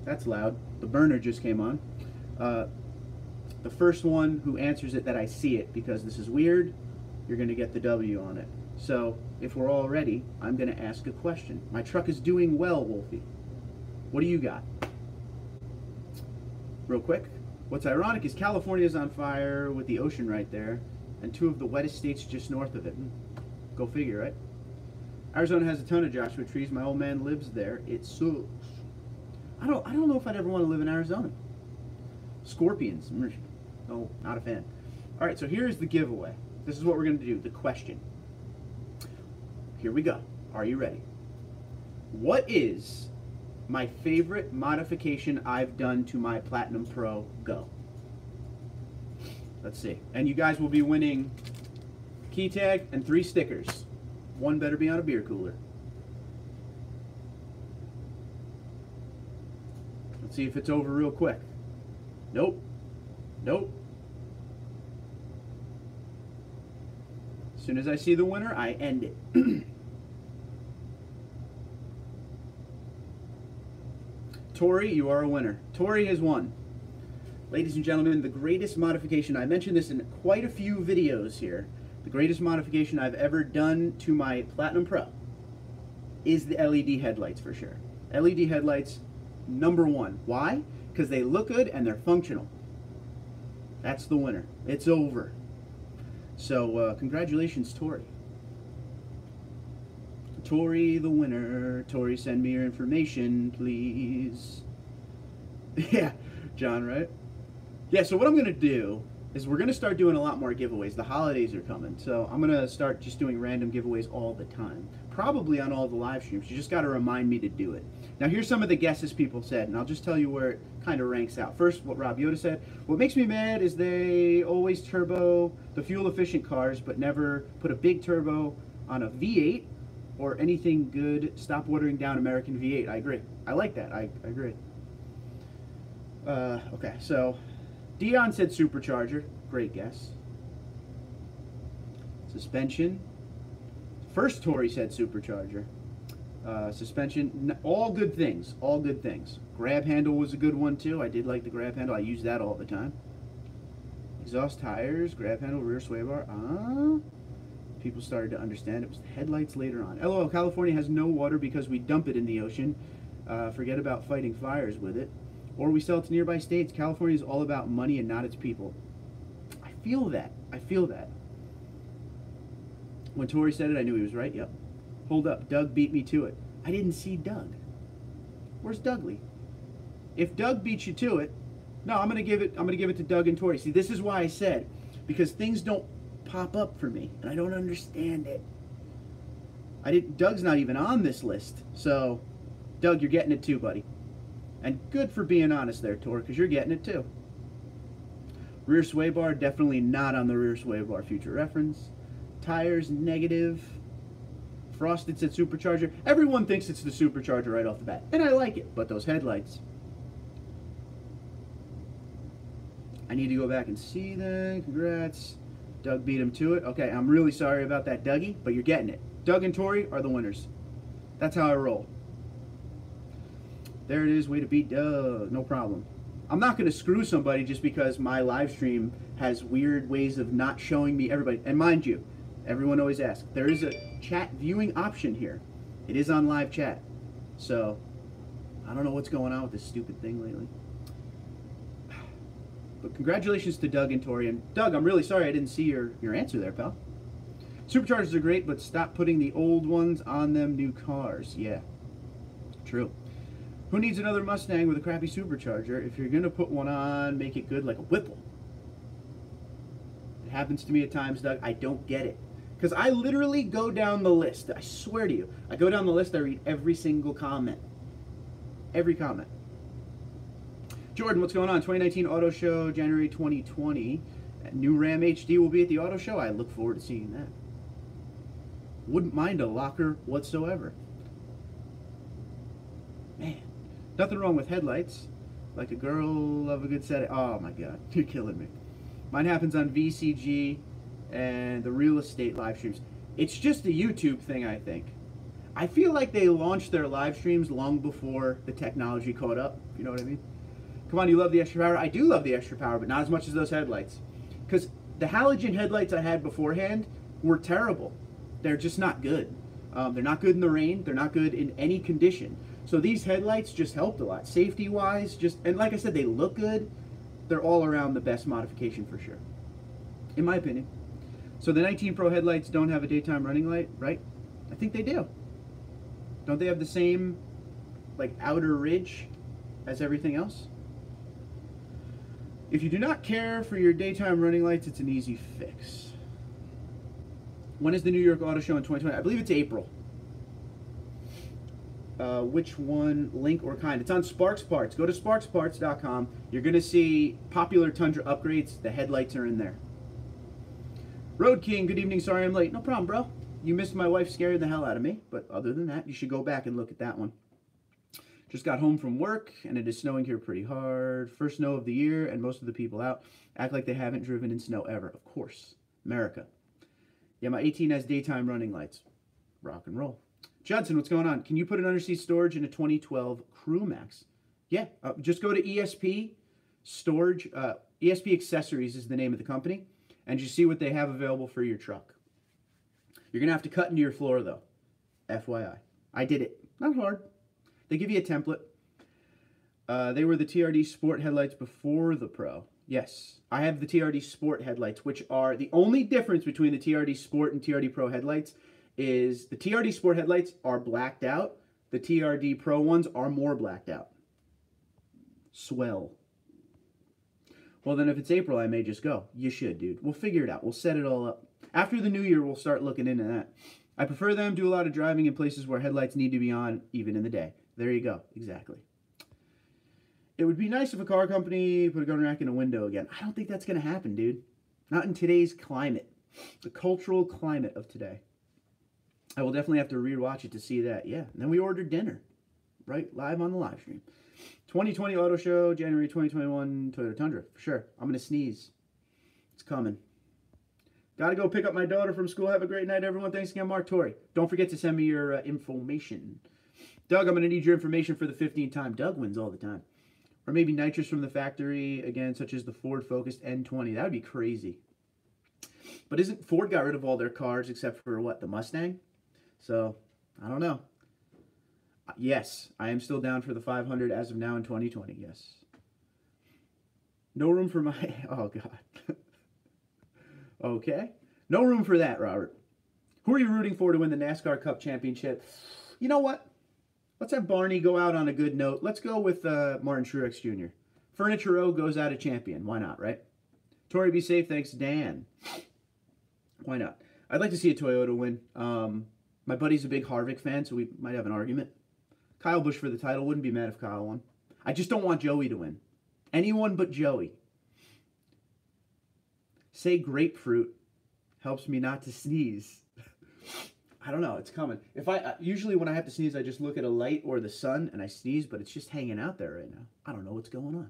Speaker 1: that's loud. The burner just came on. The first one who answers it that I see it, because this is weird, you're going to get the W on it. So, if we're all ready, I'm going to ask a question. My truck is doing well, Wolfie. What do you got? Real quick. What's ironic is California's on fire with the ocean right there, and two of the wettest states just north of it. Go figure, right? Arizona has a ton of Joshua trees. My old man lives there. It sucks. I don't know if I'd ever want to live in Arizona. Scorpions. No, not a fan. All right, so here's the giveaway. This is what we're going to do, the question. Here we go. Are you ready? What is my favorite modification I've done to my Platinum Pro Go? Let's see. And you guys will be winning key tag and 3 stickers. One better be on a beer cooler. Let's see if it's over real quick. Nope. Nope. As soon as I see the winner, I end it. Tori, you are a winner. Tori has won. Ladies and gentlemen, the greatest modification, I mentioned this in quite a few videos here, the greatest modification I've ever done to my Platinum Pro is the LED headlights for sure. LED headlights, #1. Why? Because they look good and they're functional. That's the winner. It's over. So, congratulations, Tori. Tori, the winner. Tori, send me your information, please. Yeah, John, right? Yeah, so what I'm going to do is we're going to start doing a lot more giveaways. The holidays are coming, so I'm going to start just doing random giveaways all the time. Probably on all the live streams. You just got to remind me to do it. Now, here's some of the guesses people said, and I'll just tell you where it kind of ranks out. First, what Rob Yoda said. What makes me mad is they always turbo the fuel-efficient cars, but never put a big turbo on a V8 or anything good. Stop watering down American V8. I agree. I like that. I agree. Okay, so Dion said supercharger. Great guess. Suspension. First Tori said supercharger. Suspension. All good things. All good things. Grab handle was a good one too. I did like the grab handle. I use that all the time. Exhaust tires. Grab handle. Rear sway bar. People started to understand. It was the headlights later on. LOL. California has no water because we dump it in the ocean. Forget about fighting fires with it. Or we sell it to nearby states. California is all about money and not its people. I feel that. I feel that. When Tori said it, I knew he was right. Yep. Hold up. Doug beat me to it. I didn't see Doug. Where's Dougley? If Doug beats you to it, no, I'm gonna give it to Doug and Tori. See, this is why I said, because things don't pop up for me, and I don't understand it. Doug's not even on this list. So, Doug, you're getting it too, buddy. And good for being honest there, Tor, because you're getting it too. Rear sway bar, definitely not on the rear sway bar, future reference. Tires, negative. Frosted said supercharger. Everyone thinks it's the supercharger right off the bat. And I like it, but those headlights. I need to go back and see that. Congrats. Doug beat him to it. Okay, I'm really sorry about that, Dougie, but you're getting it. Doug and Tori are the winners. That's how I roll. There it is. Way to beat Doug. No problem. I'm not going to screw somebody just because my live stream has weird ways of not showing me everybody. And mind you, everyone always asks, there is a chat viewing option here. It is on live chat. So, I don't know what's going on with this stupid thing lately. But congratulations to Doug and Tori. And Doug, I'm really sorry I didn't see your answer there, pal. Superchargers are great, but stop putting the old ones on them new cars. Yeah, true. Who needs another Mustang with a crappy supercharger? If you're going to put one on, make it good like a Whipple. It happens to me at times, Doug. I don't get it. Because I literally go down the list. I swear to you. I go down the list. I read every single comment. Every comment. Jordan, what's going on? 2019 Auto Show, January 2020. New Ram HD will be at the Auto Show. I look forward to seeing that. Wouldn't mind a locker whatsoever. Man. Nothing wrong with headlights. Like a girl of a good set. Oh my god, you're killing me. Mine happens on VCG and the real estate live streams. It's just a YouTube thing, I think. I feel like they launched their live streams long before the technology caught up. You know what I mean? Come on, you love the extra power? I do love the extra power, but not as much as those headlights. Because the halogen headlights I had beforehand were terrible. They're just not good. They're not good in the rain. They're not good in any condition. So these headlights just helped a lot. Safety-wise, and like I said, they look good. They're all around the best modification for sure, in my opinion. So the 19 Pro headlights don't have a daytime running light, right? I think they do. Don't they have the same, like, outer ridge as everything else? If you do not care for your daytime running lights, it's an easy fix. When is the New York Auto Show in 2020? I believe it's April. Which one, link or kind? It's on Sparks Parts. Go to sparksparts.com. You're going to see popular Tundra upgrades. The headlights are in there. Road King, good evening. Sorry I'm late. No problem, bro. You missed my wife scaring the hell out of me. But other than that, you should go back and look at that one. Just got home from work, and it is snowing here pretty hard. First snow of the year, and most of the people out act like they haven't driven in snow ever. Of course. America. Yeah, my 18 has daytime running lights. Rock and roll. Judson, what's going on? Can you put an underseat storage in a 2012 Crew Max? Yeah, just go to ESP Storage. ESP Accessories is the name of the company, and you see what they have available for your truck. You're going to have to cut into your floor, though. FYI. I did it. Not hard. They give you a template. They were the TRD Sport headlights before the Pro. Yes, I have the TRD Sport headlights, which are the only difference between the TRD Sport and TRD Pro headlights is the TRD Sport headlights are blacked out. The TRD Pro ones are more blacked out. Swell. Well, then if it's April, I may just go. You should, dude. We'll figure it out. We'll set it all up. After the new year, we'll start looking into that. I prefer them. Do a lot of driving in places where headlights need to be on, even in the day. There you go. Exactly. It would be nice if a car company put a gun rack in a window again. I don't think that's going to happen, dude. Not in today's climate. The cultural climate of today. I will definitely have to rewatch it to see that. Yeah. And then we ordered dinner. Right? Live on the live stream. 2020 Auto Show, January 2021 Toyota Tundra. For sure. I'm going to sneeze. It's coming. Got to go pick up my daughter from school. Have a great night, everyone. Thanks again, Mark Torrey. Don't forget to send me your information. Doug, I'm going to need your information for the 15th time. Doug wins all the time. Or maybe nitrous from the factory, again, such as the Ford Focus N20. That would be crazy. But isn't Ford got rid of all their cars except for, what, the Mustang? So, I don't know. Yes, I am still down for the 500 as of now in 2020, yes. No room for my... Oh, God. Okay. No room for that, Robert. Who are you rooting for to win the NASCAR Cup Championship? You know what? Let's have Barney go out on a good note. Let's go with Martin Truex Jr. Furniture Row goes out a champion. Why not, right? Tori, be safe. Thanks, Dan. Why not? I'd like to see a Toyota win. My buddy's a big Harvick fan, so we might have an argument. Kyle Busch for the title. Wouldn't be mad if Kyle won. I just don't want Joey to win. Anyone but Joey. Say grapefruit helps me not to sneeze. I don't know. It's coming. If usually when I have to sneeze, I just look at a light or the sun and I sneeze, but it's just hanging out there right now. I don't know what's going on.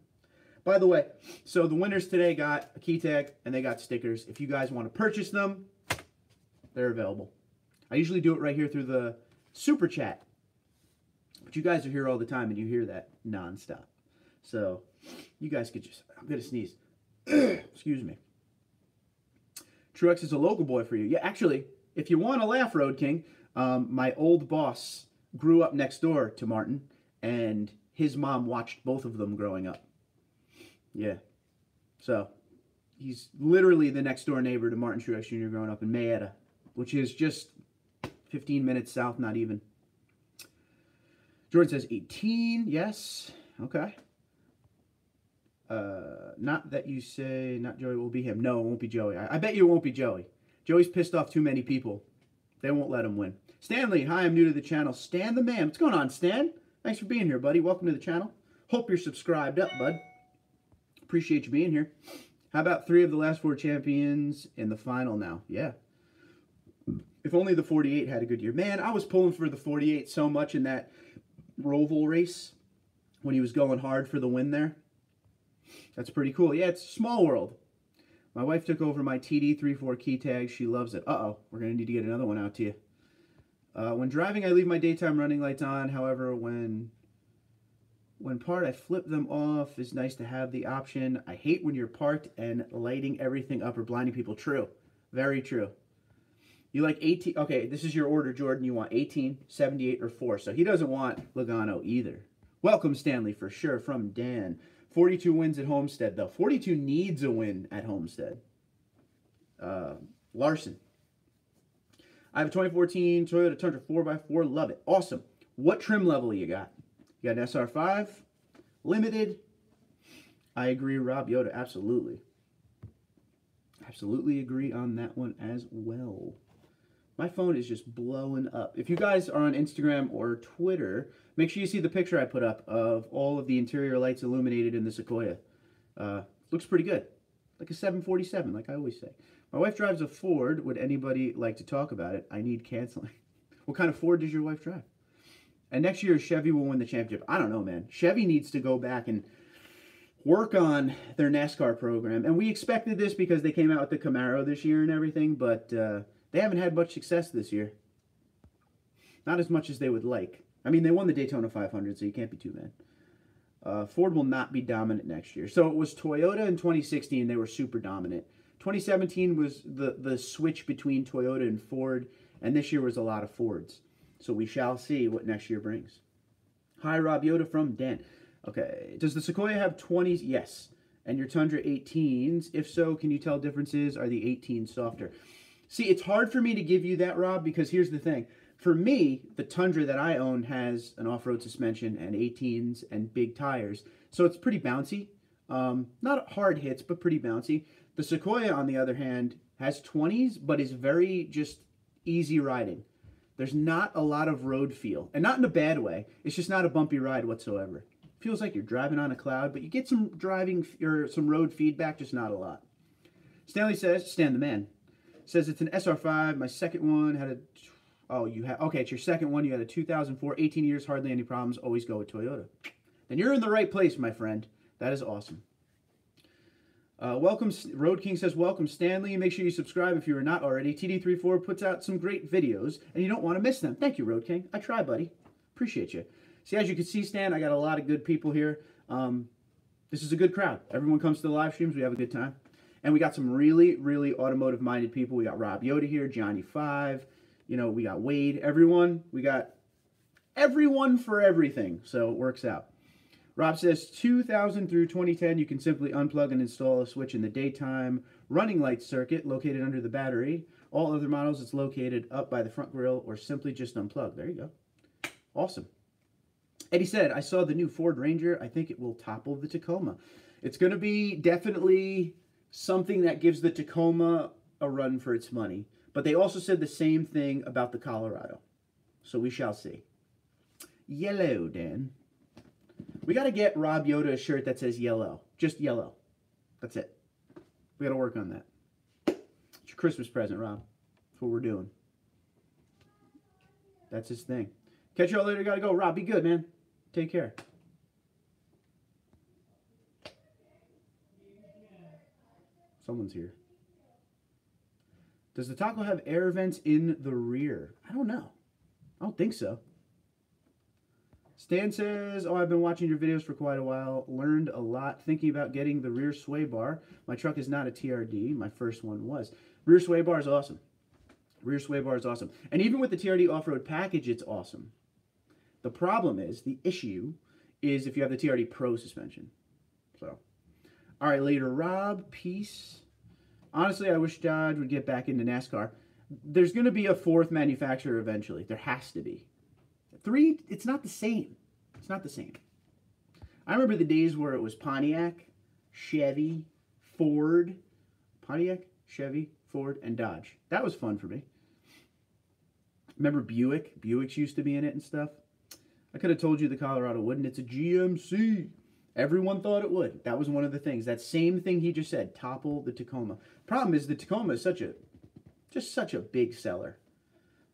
Speaker 1: By the way, so the winners today got a key tag and they got stickers. If you guys want to purchase them, they're available. I usually do it right here through the super chat. But you guys are here all the time and you hear that nonstop. So you guys could just, I'm going to sneeze. Excuse me. Truex is a local boy for you. Yeah, actually, if you want to laugh, Road King, my old boss grew up next door to Martin, and his mom watched both of them growing up. Yeah. So he's literally the next door neighbor to Martin Truex Jr. growing up in Mayetta, which is just 15 minutes south, not even. Jordan says 18. Yes. Okay. Not that you say not Joey will be him. No, it won't be Joey. I bet you it won't be Joey. Joey's pissed off too many people. They won't let him win. Stanley, hi, I'm new to the channel. Stan the man. What's going on, Stan? Thanks for being here, buddy. Welcome to the channel. Hope you're subscribed up, bud. Appreciate you being here. How about 3 of the last 4 champions in the final now? Yeah. If only the 48 had a good year. Man, I was pulling for the 48 so much in that Roval race when he was going hard for the win there. That's pretty cool. Yeah, it's a small world. My wife took over my TD34 Keytags. She loves it. Uh-oh. We're going to need to get another one out to you. When driving, I leave my daytime running lights on. However, when parked, I flip them off. It's nice to have the option. I hate when you're parked and lighting everything up or blinding people. True. Very true. You like 18. Okay, this is your order, Jordan. You want 18, 78, or 4. So he doesn't want Logano either. Welcome, Stanley, for sure, from Dan. 42 wins at Homestead, though. 42 needs a win at Homestead. Larson. I have a 2014 Toyota Tundra 4x4. Love it. Awesome. What trim level you got? You got an SR5? Limited? I agree, Rob Yoda. Absolutely. Absolutely agree on that one as well. My phone is just blowing up. If you guys are on Instagram or Twitter, make sure you see the picture I put up of all of the interior lights illuminated in the Sequoia. Looks pretty good. Like a 747, like I always say. My wife drives a Ford. Would anybody like to talk about it? I need canceling. What kind of Ford does your wife drive? And next year, Chevy will win the championship. I don't know, man. Chevy needs to go back and work on their NASCAR program. And we expected this because they came out with the Camaro this year and everything, but they haven't had much success this year. Not as much as they would like. I mean, they won the Daytona 500, so you can't be too mad. Ford will not be dominant next year. So it was Toyota in 2016. They were super dominant. 2017 was the switch between Toyota and Ford, and this year was a lot of Fords. So we shall see what next year brings. Hi, Rob Yoda from Dan. Okay, does the Sequoia have 20s? Yes. And your Tundra 18s? If so, can you tell differences? Are the 18s softer? See, it's hard for me to give you that, Rob, because here's the thing. For me, the Tundra that I own has an off-road suspension and 18s and big tires. So it's pretty bouncy. Not hard hits, but pretty bouncy. The Sequoia, on the other hand, has 20s, but is very just easy riding. There's not a lot of road feel. And not in a bad way. It's just not a bumpy ride whatsoever. Feels like you're driving on a cloud, but you get some driving or some road feedback, just not a lot. Stanley says, Stan the man, says it's an SR5. My second one had a, oh, you have, okay, it's your second one. You had a 2004, 18 years, hardly any problems. Always go with Toyota. Then you're in the right place, my friend. That is awesome. Welcome, Road King says, welcome, Stanley. Make sure you subscribe if you are not already. TD34 puts out some great videos, and you don't want to miss them. Thank you, Road King. I try, buddy. Appreciate you. See, as you can see, Stan, I got a lot of good people here. This is a good crowd. Everyone comes to the live streams. We have a good time. And we got some really, really automotive-minded people. We got Rob Yoda here, Johnny 5. You know, we got Wade. Everyone. We got everyone for everything. So it works out. Rob says 2000 through 2010, you can simply unplug and install a switch in the daytime running light circuit located under the battery. All other models, it's located up by the front grille or simply just unplug. There you go. Awesome. Eddie said, I saw the new Ford Ranger. I think it will topple the Tacoma. It's going to be definitely something that gives the Tacoma a run for its money. But they also said the same thing about the Colorado. So we shall see. Yellow, Dan. We got to get Rob Yoda a shirt that says yellow. Just yellow. That's it. We got to work on that. It's your Christmas present, Rob. That's what we're doing. That's his thing. Catch y'all later. Got to go. Rob, be good, man. Take care. Someone's here. Does the Taco have air vents in the rear? I don't know. I don't think so. Stan says, oh, I've been watching your videos for quite a while. Learned a lot thinking about getting the rear sway bar. My truck is not a TRD. My first one was. Rear sway bar is awesome. Rear sway bar is awesome. And even with the TRD off-road package, it's awesome. The problem is, the issue is if you have the TRD Pro suspension. So, all right, later, Rob, peace. Honestly, I wish Dodge would get back into NASCAR. There's going to be a fourth manufacturer eventually. There has to be. 3, it's not the same. It's not the same. I remember the days where it was Pontiac, Chevy, Ford, Pontiac, Chevy, Ford, and Dodge. That was fun for me. Remember Buick? Buicks used to be in it and stuff. I could have told you the Colorado wouldn't. It's a GMC. Everyone thought it would. That was one of the things. That same thing he just said. Topple the Tacoma. Problem is the Tacoma is just such a big seller.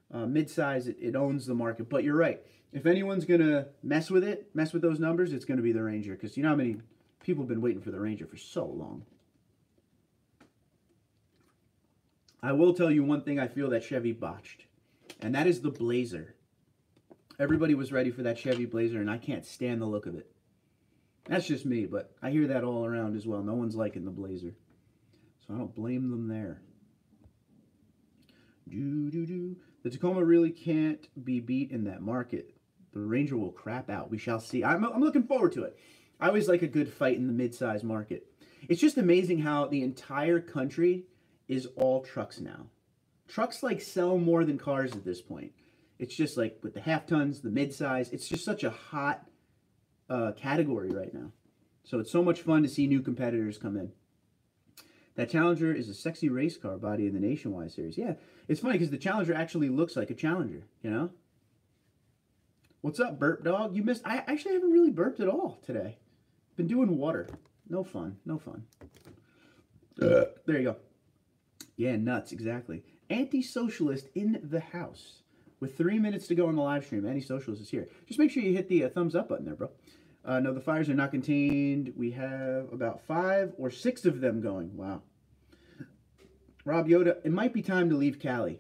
Speaker 1: Mid-size, it owns the market. But you're right. If anyone's going to mess with it, mess with those numbers, it's going to be the Ranger. Because you know how many people have been waiting for the Ranger for so long. I will tell you one thing I feel that Chevy botched. And that is the Blazer. Everybody was ready for that Chevy Blazer, and I can't stand the look of it. That's just me, but I hear that all around as well. No one's liking the Blazer. So I don't blame them there. The Tacoma really can't be beat in that market. The Ranger will crap out. We shall see. I'm looking forward to it. I always like a good fight in the mid-size market. It's just amazing how the entire country is all trucks now. Trucks like sell more than cars at this point. It's just like with the half tons, the mid-size. It's just such a hot category right now. So it's so much fun to see new competitors come in. That Challenger is a sexy race car body in the Nationwide series. Yeah, it's funny because the Challenger actually looks like a Challenger, you know? What's up, Burp Dog? You missed... I actually haven't really burped at all today. Been doing water. No fun. No fun. There you go. Yeah, nuts, exactly. Anti-socialist in the house. With 3 minutes to go on the live stream, Anti-socialist is here. Just make sure you hit the thumbs up button there, bro. No, the fires are not contained. We have about 5 or 6 of them going. Wow. Rob Yoda, it might be time to leave Cali.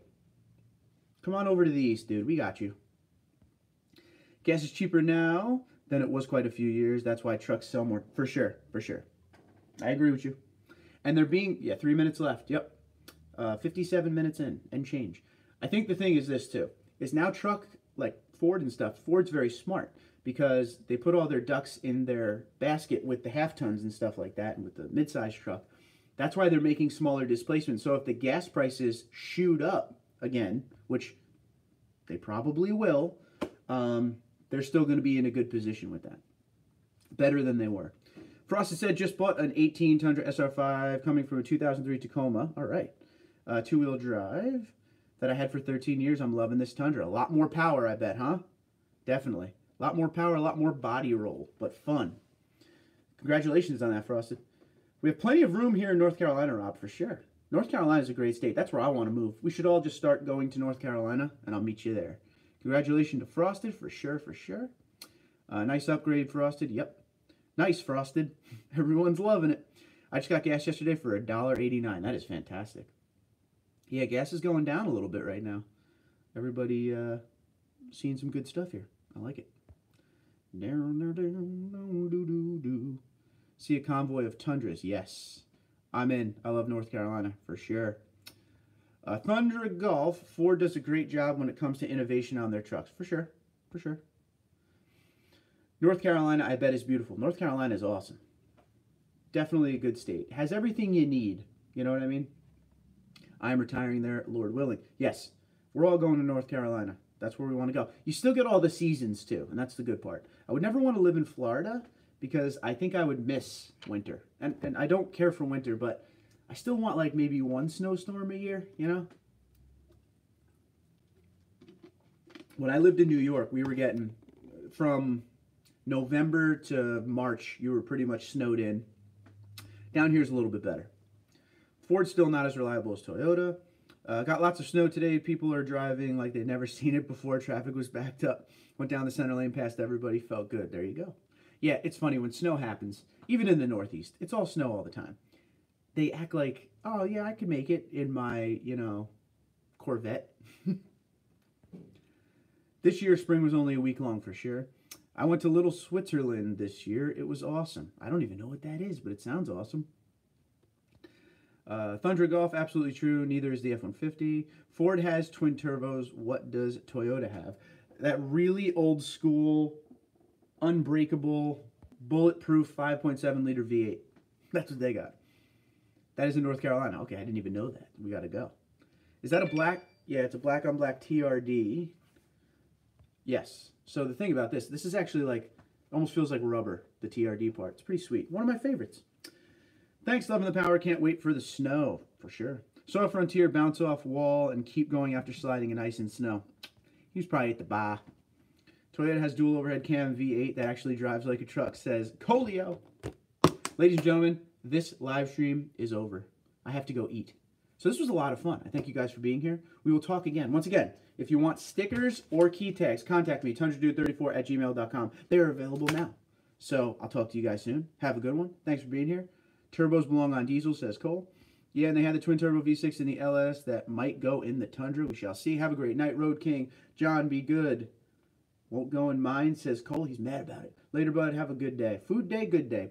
Speaker 1: Come on over to the east, dude. We got you. Gas is cheaper now than it was quite a few years. That's why trucks sell more. For sure. For sure. I agree with you. And they're being... Yeah, 3 minutes left. Yep. 57 minutes in and change. I think the thing is this, too. Is now truck, like Ford and stuff, Ford's very smart. Because they put all their ducks in their basket with the half tons and stuff like that, and with the mid-size truck. That's why they're making smaller displacements. So if the gas prices shoot up again, which they probably will, they're still going to be in a good position with that. Better than they were. Frosted said, just bought an 18 Tundra SR5 coming from a 2003 Tacoma. All right. Two-wheel drive that I had for 13 years. I'm loving this Tundra. A lot more power, I bet, huh? Definitely. A lot more power, a lot more body roll, but fun. Congratulations on that, Frosted. We have plenty of room here in North Carolina, Rob, for sure. North Carolina is a great state. That's where I want to move. We should all just start going to North Carolina, and I'll meet you there. Congratulations to Frosted, for sure, for sure. Nice upgrade, Frosted. Yep. Nice, Frosted. Everyone's loving it. I just got gas yesterday for $1.89. That is fantastic. Yeah, gas is going down a little bit right now. Everybody seeing some good stuff here. I like it. See a convoy of Tundras. Yes. I'm in. I love North Carolina, for sure. Tundra Golf. Ford does a great job when it comes to innovation on their trucks. For sure. For sure. North Carolina, I bet, is beautiful. North Carolina is awesome. Definitely a good state. Has everything you need. You know what I mean? I'm retiring there, Lord willing. Yes. We're all going to North Carolina. That's where we want to go. You still get all the seasons, too, and that's the good part. I would never want to live in Florida because I think I would miss winter. And I don't care for winter, but I still want, like, maybe one snowstorm a year, you know? When I lived in New York, we were getting, from November to March, you were pretty much snowed in. Down here's a little bit better. Ford's still not as reliable as Toyota. Got lots of snow today. People are driving like they'd never seen it before. Traffic was backed up. Went down the center lane past everybody. Felt good. There you go. Yeah, it's funny when snow happens, even in the Northeast. It's all snow all the time. They act like, oh, yeah, I could make it in my, you know, Corvette. This year, spring was only a week long for sure. I went to Little Switzerland this year. It was awesome. I don't even know what that is, but it sounds awesome. Thunder Golf, absolutely true. Neither is the F-150. Ford has twin turbos. What does Toyota have? That really old school, unbreakable, bulletproof 5.7 liter V8. That's what they got. That is in North Carolina. Okay, I didn't even know that. We got to go. Is that a black? Yeah, it's a black on black TRD. Yes. So the thing about this is actually like, almost feels like rubber, the TRD part. It's pretty sweet. One of my favorites. Thanks, loving the power. Can't wait for the snow, for sure. Saw Frontier bounce off wall and keep going after sliding in ice and snow. He was probably at the bar. Toyota has dual overhead cam V8 that actually drives like a truck, says Colio. Ladies and gentlemen, this live stream is over. I have to go eat. So this was a lot of fun. I thank you guys for being here. We will talk again. Once again, if you want stickers or key tags, contact me, TundraDude34@gmail.com. They are available now. So I'll talk to you guys soon. Have a good one. Thanks for being here. Turbos belong on diesel, says Cole. Yeah, and they had the twin turbo V6 in the LS that might go in the Tundra. We shall see. Have a great night, Road King. John, be good. Won't go in mine, says Cole. He's mad about it. Later, bud. Have a good day. Food day, good day.